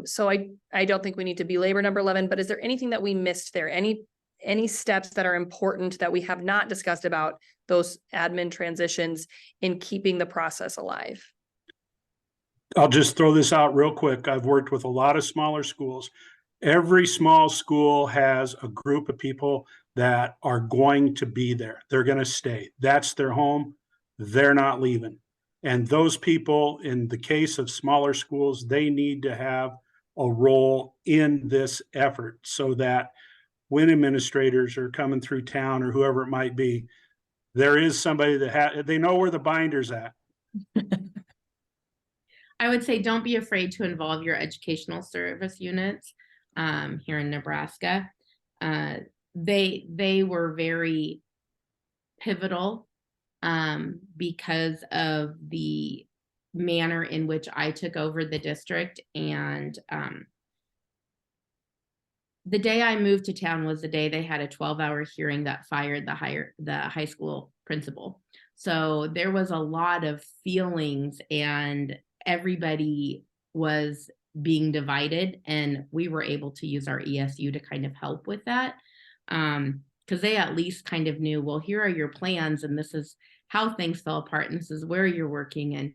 So I don't think we need to belabor number 11, but is there anything that we missed there? Any steps that are important that we have not discussed about those admin transitions in keeping the process alive?
I'll just throw this out real quick. I've worked with a lot of smaller schools. Every small school has a group of people that are going to be there. They're going to stay. That's their home. They're not leaving. And those people, in the case of smaller schools, they need to have a role in this effort so that when administrators are coming through town or whoever it might be, there is somebody that they know where the binder's at.
I would say don't be afraid to involve your educational service units here in Nebraska. They were very pivotal because of the manner in which I took over the district. And the day I moved to town was the day they had a 12-hour hearing that fired the high school principal. So there was a lot of feelings and everybody was being divided, and we were able to use our ESU to kind of help with that. Because they at least kind of knew, well, here are your plans and this is how things fell apart and this is where you're working. And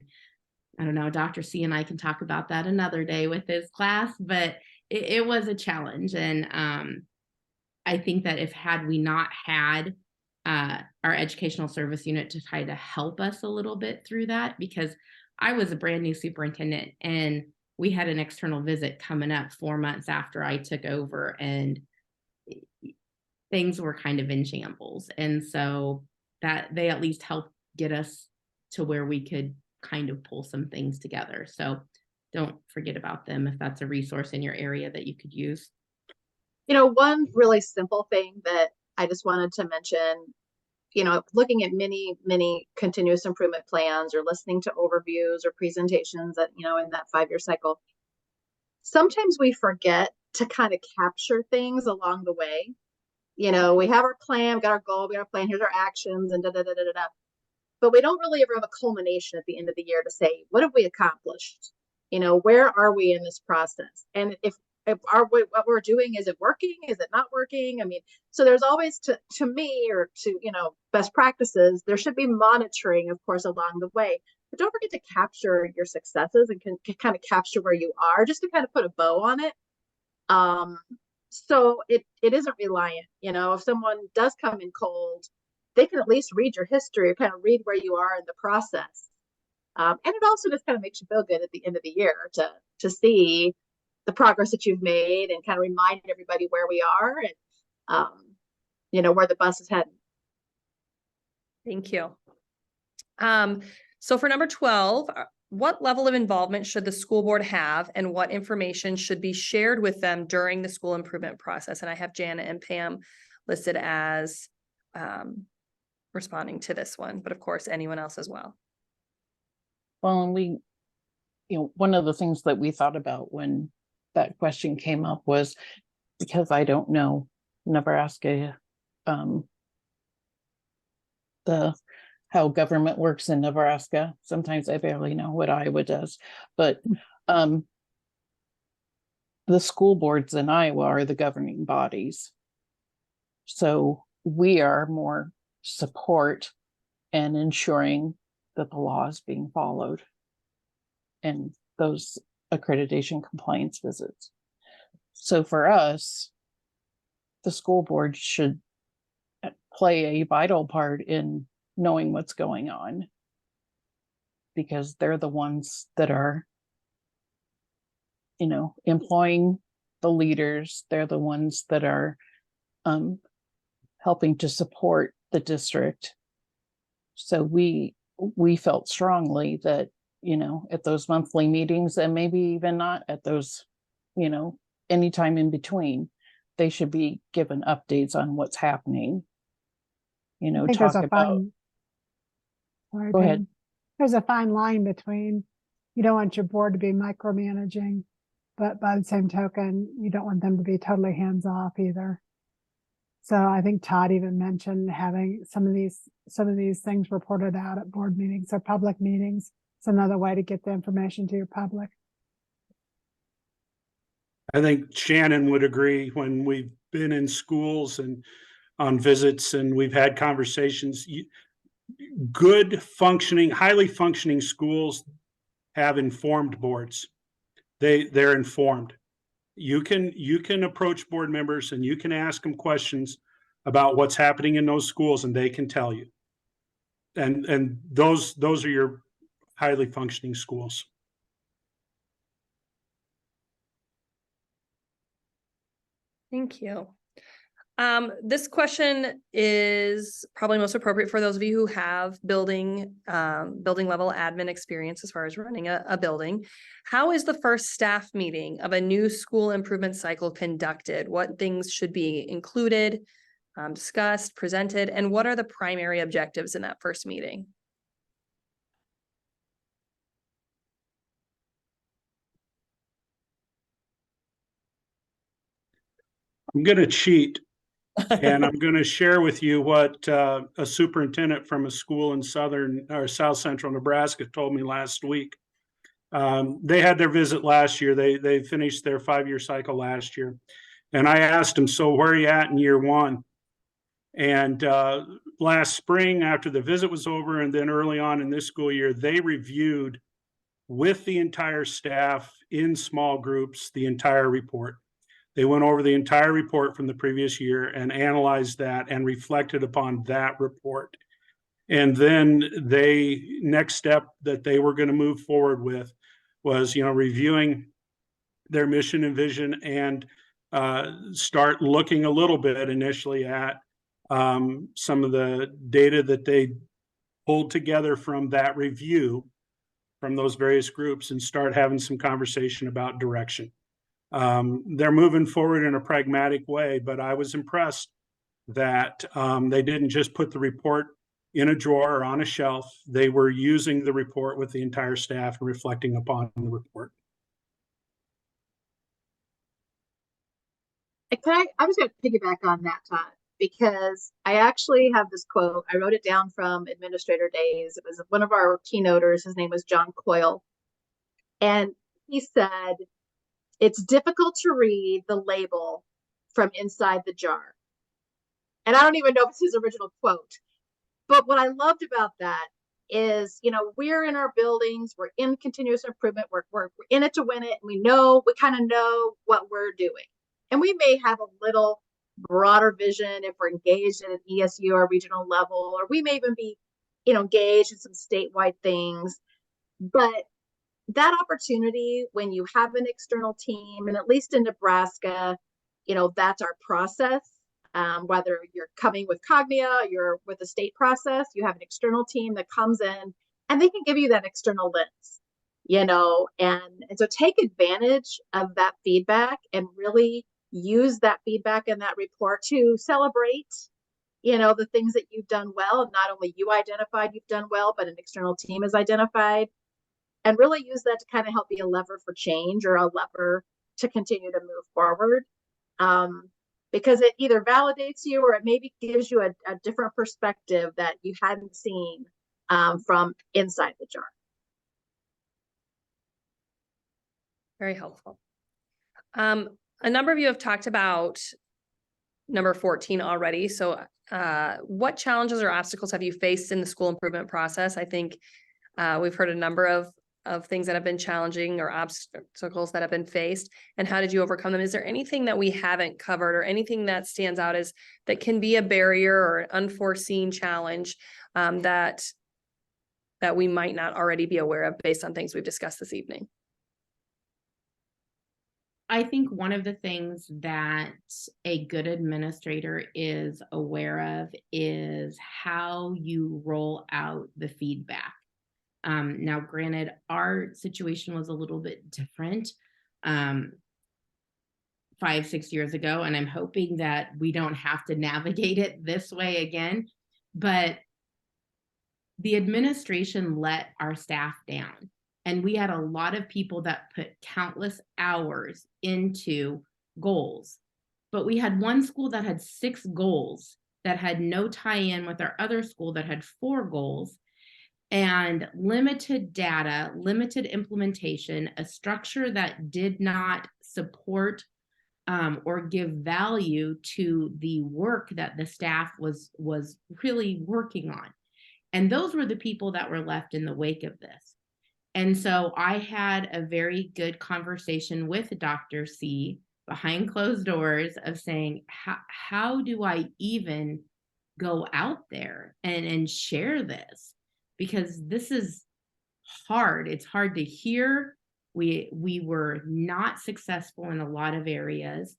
I don't know, Dr. C and I can talk about that another day with his class, but it was a challenge. And I think that had we not had our educational service unit to try to help us a little bit through that, because I was a brand new superintendent and we had an external visit coming up 4 months after I took over, and things were kind of in shambles. And so that they at least helped get us to where we could kind of pull some things together. So don't forget about them if that's a resource in your area that you could use.
You know, one really simple thing that I just wanted to mention, you know, looking at many continuous improvement plans or listening to overviews or presentations that, you know, in that 5-year cycle, sometimes we forget to kind of capture things along the way. You know, we have our plan, we got our goal, we got our plan, here's our actions, and da-da-da-da-da-da. But we don't really ever have a culmination at the end of the year to say, what have we accomplished? You know, where are we in this process? And if what we're doing, is it working? Is it not working? I mean, so there's always to me, or to, you know, best practices, there should be monitoring, of course, along the way. But don't forget to capture your successes and can kind of capture where you are, just to kind of put a bow on it. So it isn't reliant, you know, if someone does come in cold, they can at least read your history or kind of read where you are in the process. And it also just kind of makes you feel good at the end of the year to see the progress that you've made and kind of remind everybody where we are and, you know, where the bus is heading.
Thank you. So for number 12, what level of involvement should the school board have and what information should be shared with them during the school improvement process? And I have Janet and Pam listed as responding to this one, but of course, anyone else as well.
Well, and we, you know, one of the things that we thought about when that question came up was, because I don't know Nebraska, how government works in Nebraska. Sometimes I barely know what Iowa does, but the school boards in Iowa are the governing bodies. So we are more support and ensuring that the law is being followed and those accreditation compliance visits. So for us, the school board should play a vital part in knowing what's going on, because they're the ones that are, you know, employing the leaders. They're the ones that are helping to support the district. So we felt strongly that, you know, at those monthly meetings, and maybe even not at those, you know, anytime in between, they should be given updates on what's happening. You know, talk about. Go ahead.
There's a fine line between, you don't want your board to be micromanaging but by the same token, you don't want them to be totally hands off either. So I think Todd even mentioned having some of these things reported out at board meetings or public meetings. It's another way to get the information to your public.
I think Shannon would agree. When we've been in schools and on visits and we've had conversations, good functioning, highly functioning schools have informed boards. They're informed. You can approach board members and you can ask them questions about what's happening in those schools, and they can tell you. And those are your highly functioning schools.
Thank you. This question is probably most appropriate for those of you who have building level admin experience as far as running a building. How is the first staff meeting of a new school improvement cycle conducted? What things should be included, discussed, presented, and what are the primary objectives in that first meeting?
I'm going to cheat. And I'm going to share with you what a superintendent from a school in south central Nebraska told me last week. They had their visit last year. They finished their 5-year cycle last year. And I asked them, so where are you at in year 1? And last spring, after the visit was over, and then early on in this school year, they reviewed with the entire staff in small groups the entire report. They went over the entire report from the previous year and analyzed that and reflected upon that report. And then next step that they were going to move forward with was, reviewing their mission and vision and start looking a little bit initially at some of the data that they pulled together from that review from those various groups and start having some conversation about direction. They're moving forward in a pragmatic way, but I was impressed that they didn't just put the report in a drawer or on a shelf. They were using the report with the entire staff and reflecting upon the report.
I was going to piggyback on that, Todd, because I actually have this quote. I wrote it down from Administrator Days. It was one of our keynoters. His name was John Coyle. And he said, "It's difficult to read the label from inside the jar." And I don't even know if it's his original quote. But what I loved about that is, we're in our buildings, we're in continuous improvement, we're in it to win it, and we kind of know what we're doing. And we may have a little broader vision if we're engaged at an ESU or regional level, or we may even be, engaged in some statewide things. But that opportunity, when you have an external team, and at least in Nebraska, that's our process. Whether you're coming with Cognia, you're with a state process, you have an external team that comes in and they can give you that external lens, and so take advantage of that feedback and really use that feedback in that report to celebrate, the things that you've done well. And not only you identified you've done well, but an external team has identified, and really use that to kind of help be a lever for change or a lever to continue to move forward. Because it either validates you or it maybe gives you a different perspective that you hadn't seen from inside the jar.
Very helpful. A number of you have talked about number 14 already. So what challenges or obstacles have you faced in the school improvement process? I think we've heard a number of things that have been challenging or obstacles that have been faced, and how did you overcome them? Is there anything that we haven't covered or anything that stands out as that can be a barrier or an unforeseen challenge that we might not already be aware of based on things we've discussed this evening?
I think one of the things that a good administrator is aware of is how you roll out the feedback. Now, granted, our situation was a little bit different 5-6 years ago, and I'm hoping that we don't have to navigate it this way again. But the administration let our staff down. And we had a lot of people that put countless hours into goals. But we had one school that had 6 goals that had no tie-in with our other school that had 4 goals, and limited data, limited implementation, a structure that did not support or give value to the work that the staff was really working on. And those were the people that were left in the wake of this. And so I had a very good conversation with Dr. C behind closed doors of saying, how do I even go out there and share this? Because this is hard. It's hard to hear. We were not successful in a lot of areas.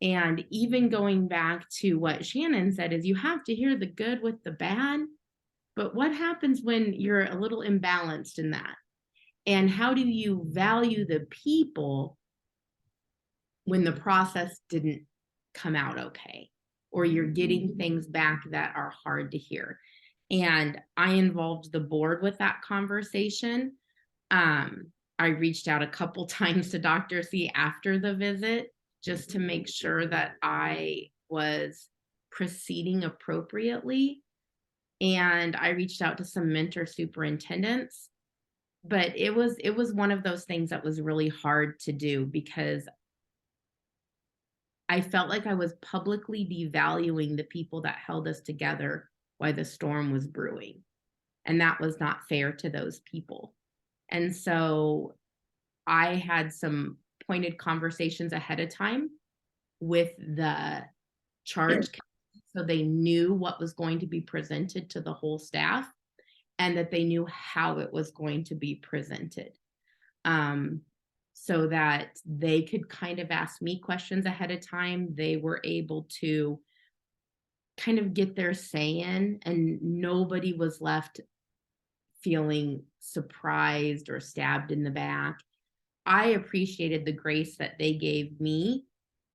And even going back to what Shannon said is you have to hear the good with the bad. But what happens when you're a little imbalanced in that? And how do you value the people when the process didn't come out okay? Or you're getting things back that are hard to hear. And I involved the board with that conversation. I reached out a couple times to Dr. C after the visit just to make sure that I was proceeding appropriately. And I reached out to some mentor superintendents, but it was one of those things that was really hard to do because I felt like I was publicly devaluing the people that held us together while the storm was brewing. And that was not fair to those people. And so I had some pointed conversations ahead of time with the charge so they knew what was going to be presented to the whole staff and that they knew how it was going to be presented. So that they could kind of ask me questions ahead of time. They were able to kind of get their say in, and nobody was left feeling surprised or stabbed in the back. I appreciated the grace that they gave me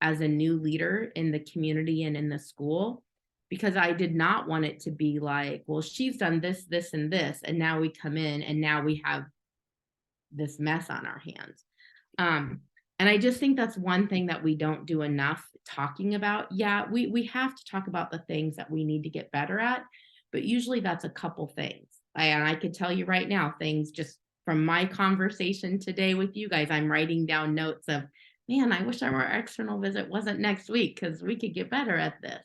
as a new leader in the community and in the school, because I did not want it to be like, well, she's done this, this, and this, and now we come in and now we have this mess on our hands. And I just think that's one thing that we don't do enough talking about. Yeah, we have to talk about the things that we need to get better at, but usually that's a couple things. And I could tell you right now, things just from my conversation today with you guys, I'm writing down notes of, man, I wish our external visit wasn't next week because we could get better at this.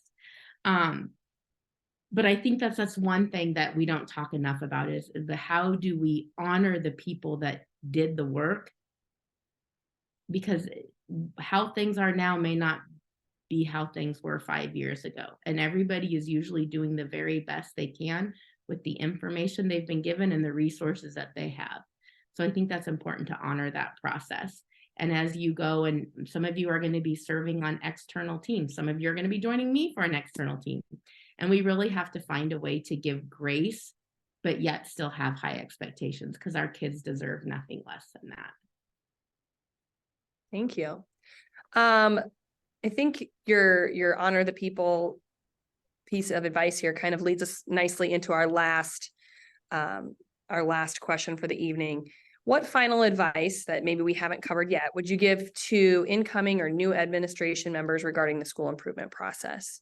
But I think that's one thing that we don't talk enough about is the how do we honor the people that did the work? Because how things are now may not be how things were 5 years ago. And everybody is usually doing the very best they can with the information they've been given and the resources that they have. So I think that's important to honor that process. And as you go, and some of you are going to be serving on external teams, some of you are going to be joining me for an external team. And we really have to find a way to give grace, but yet still have high expectations because our kids deserve nothing less than that.
Thank you. I think your honor the people piece of advice here kind of leads us nicely into our last question for the evening. What final advice that maybe we haven't covered yet would you give to incoming or new administration members regarding the school improvement process?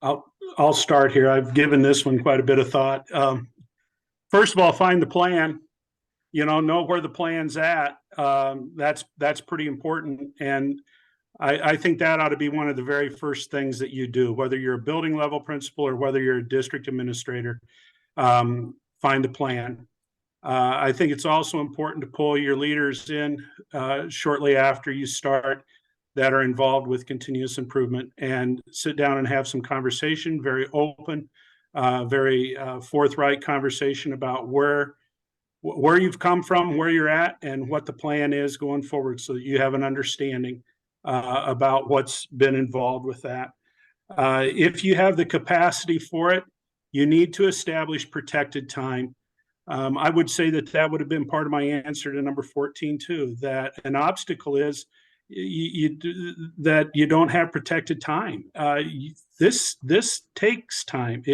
I'll start here. I've given this one quite a bit of thought. First of all, find the plan. Know where the plan's at. That's pretty important. And I think that ought to be one of the very first things that you do, whether you're a building level principal or whether you're a district administrator, find a plan. I think it's also important to pull your leaders in shortly after you start that are involved with continuous improvement and sit down and have some conversation, very open, very forthright conversation about where you've come from, where you're at, and what the plan is going forward so that you have an understanding about what's been involved with that. If you have the capacity for it, you need to establish protected time. I would say that would have been part of my answer to number 14 too, that an obstacle is that you don't have protected time. This takes time.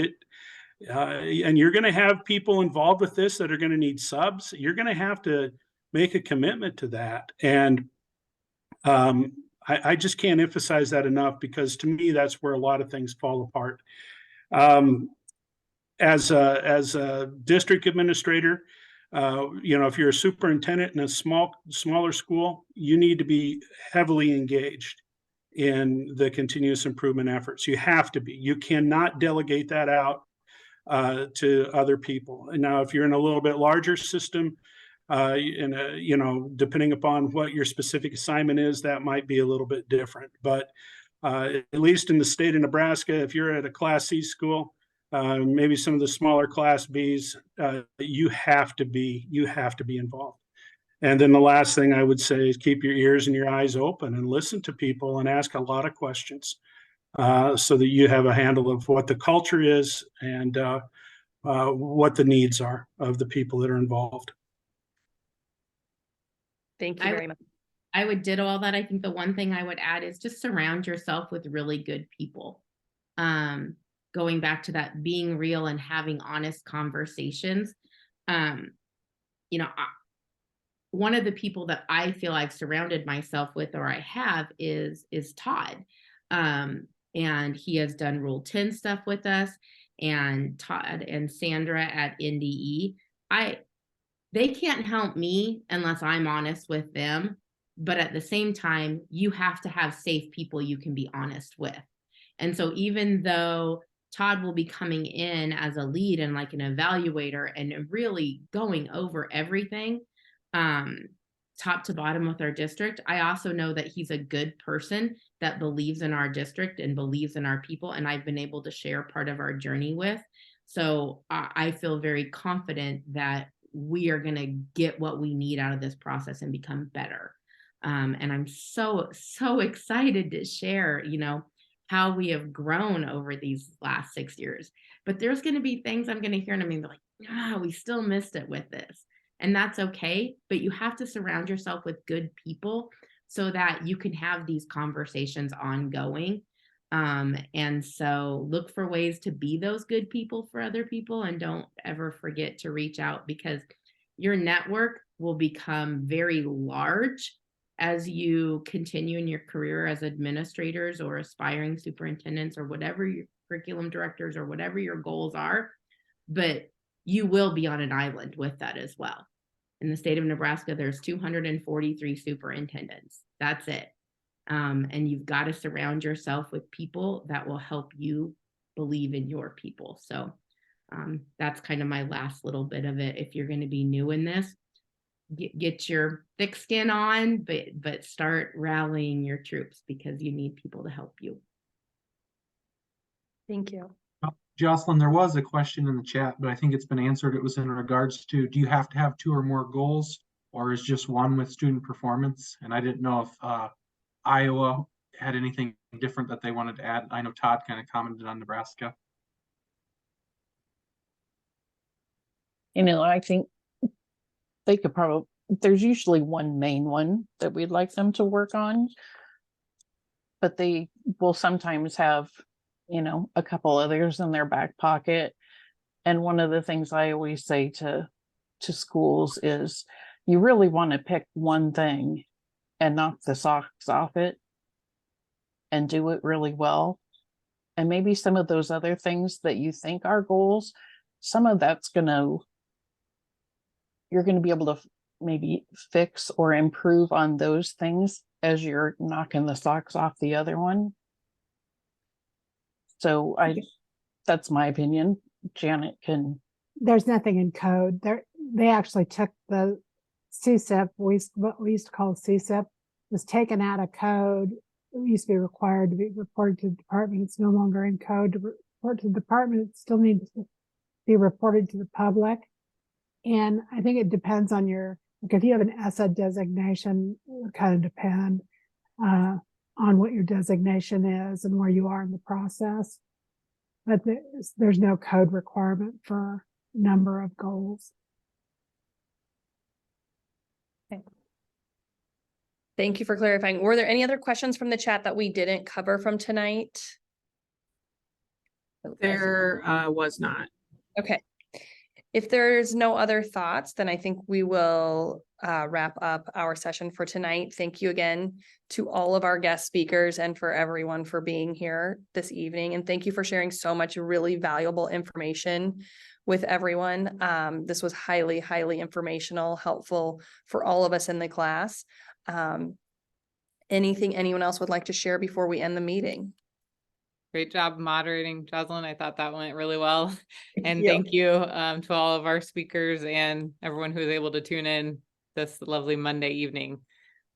And you're going to have people involved with this that are going to need subs. You're going to have to make a commitment to that. And I just can't emphasize that enough, because to me, that's where a lot of things fall apart. As a district administrator, if you're a superintendent in a smaller school, you need to be heavily engaged in the continuous improvement efforts. You have to be. You cannot delegate that out to other people. And now, if you're in a little bit larger system, depending upon what your specific assignment is, that might be a little bit different. But at least in the state of Nebraska, if you're at a Class C school, maybe some of the smaller Class Bs, you have to be involved. And then the last thing I would say is keep your ears and your eyes open and listen to people and ask a lot of questions, so that you have a handle of what the culture is and what the needs are of the people that are involved.
Thank you very much.
I would ditto all that. I think the one thing I would add is just surround yourself with really good people. Going back to that, being real and having honest conversations. One of the people that I feel I've surrounded myself with, or I have, is Todd. And he has done Rule 10 stuff with us, and Todd and Sandra at NDE. They can't help me unless I'm honest with them. But at the same time, you have to have safe people you can be honest with. And so even though Todd will be coming in as a lead and like an evaluator and really going over everything, top to bottom with our district, I also know that he's a good person that believes in our district and believes in our people, and I've been able to share part of our journey with. So I feel very confident that we are going to get what we need out of this process and become better. And I'm so excited to share, how we have grown over these last 6 years. But there's going to be things I'm going to hear, and I'm going to be like, we still missed it with this. And that's okay. But you have to surround yourself with good people so that you can have these conversations ongoing. And so look for ways to be those good people for other people, and don't ever forget to reach out, because your network will become very large as you continue in your career as administrators or aspiring superintendents or whatever your curriculum directors or whatever your goals are. But you will be on an island with that as well. In the state of Nebraska, there's 243 superintendents. That's it. And you've got to surround yourself with people that will help you believe in your people. So that's kind of my last little bit of it. If you're going to be new in this, get your thick skin on, but start rallying your troops, because you need people to help you.
Thank you.
Jocelyn, there was a question in the chat, but I think it's been answered. It was in regards to, do you have to have 2 or more goals, or is just one with student performance? And I didn't know if Iowa had anything different that they wanted to add. I know Todd kind of commented on Nebraska.
I think they could probably, there's usually one main one that we'd like them to work on, but they will sometimes have, a couple others in their back pocket. And one of the things I always say to schools is, you really want to pick one thing and knock the socks off it and do it really well. And maybe some of those other things that you think are goals, some of that's you're going to be able to maybe fix or improve on those things as you're knocking the socks off the other one. So that's my opinion. Janet can.
There's nothing in code. They actually took the CSIP, what we used to call CSIP, was taken out of code. It used to be required to be reported to the department. It's no longer in code to report to the department. It still needs to be reported to the public. And I think it depends on if you have an ESSA designation, it would kind of depend on what your designation is and where you are in the process. But there's no code requirement for number of goals.
Okay. Thank you for clarifying. Were there any other questions from the chat that we didn't cover from tonight?
There was not.
Okay. If there's no other thoughts, then I think we will wrap up our session for tonight. Thank you again to all of our guest speakers and for everyone for being here this evening. And thank you for sharing so much really valuable information with everyone. This was highly, highly informational, helpful for all of us in the class. Anything anyone else would like to share before we end the meeting?
Great job moderating, Jocelyn. I thought that went really well. And
you.
thank you to all of our speakers and everyone who was able to tune in this lovely Monday evening.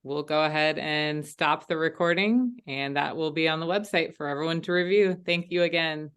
We'll go ahead and stop the recording, and that will be on the website for everyone to review. Thank you again.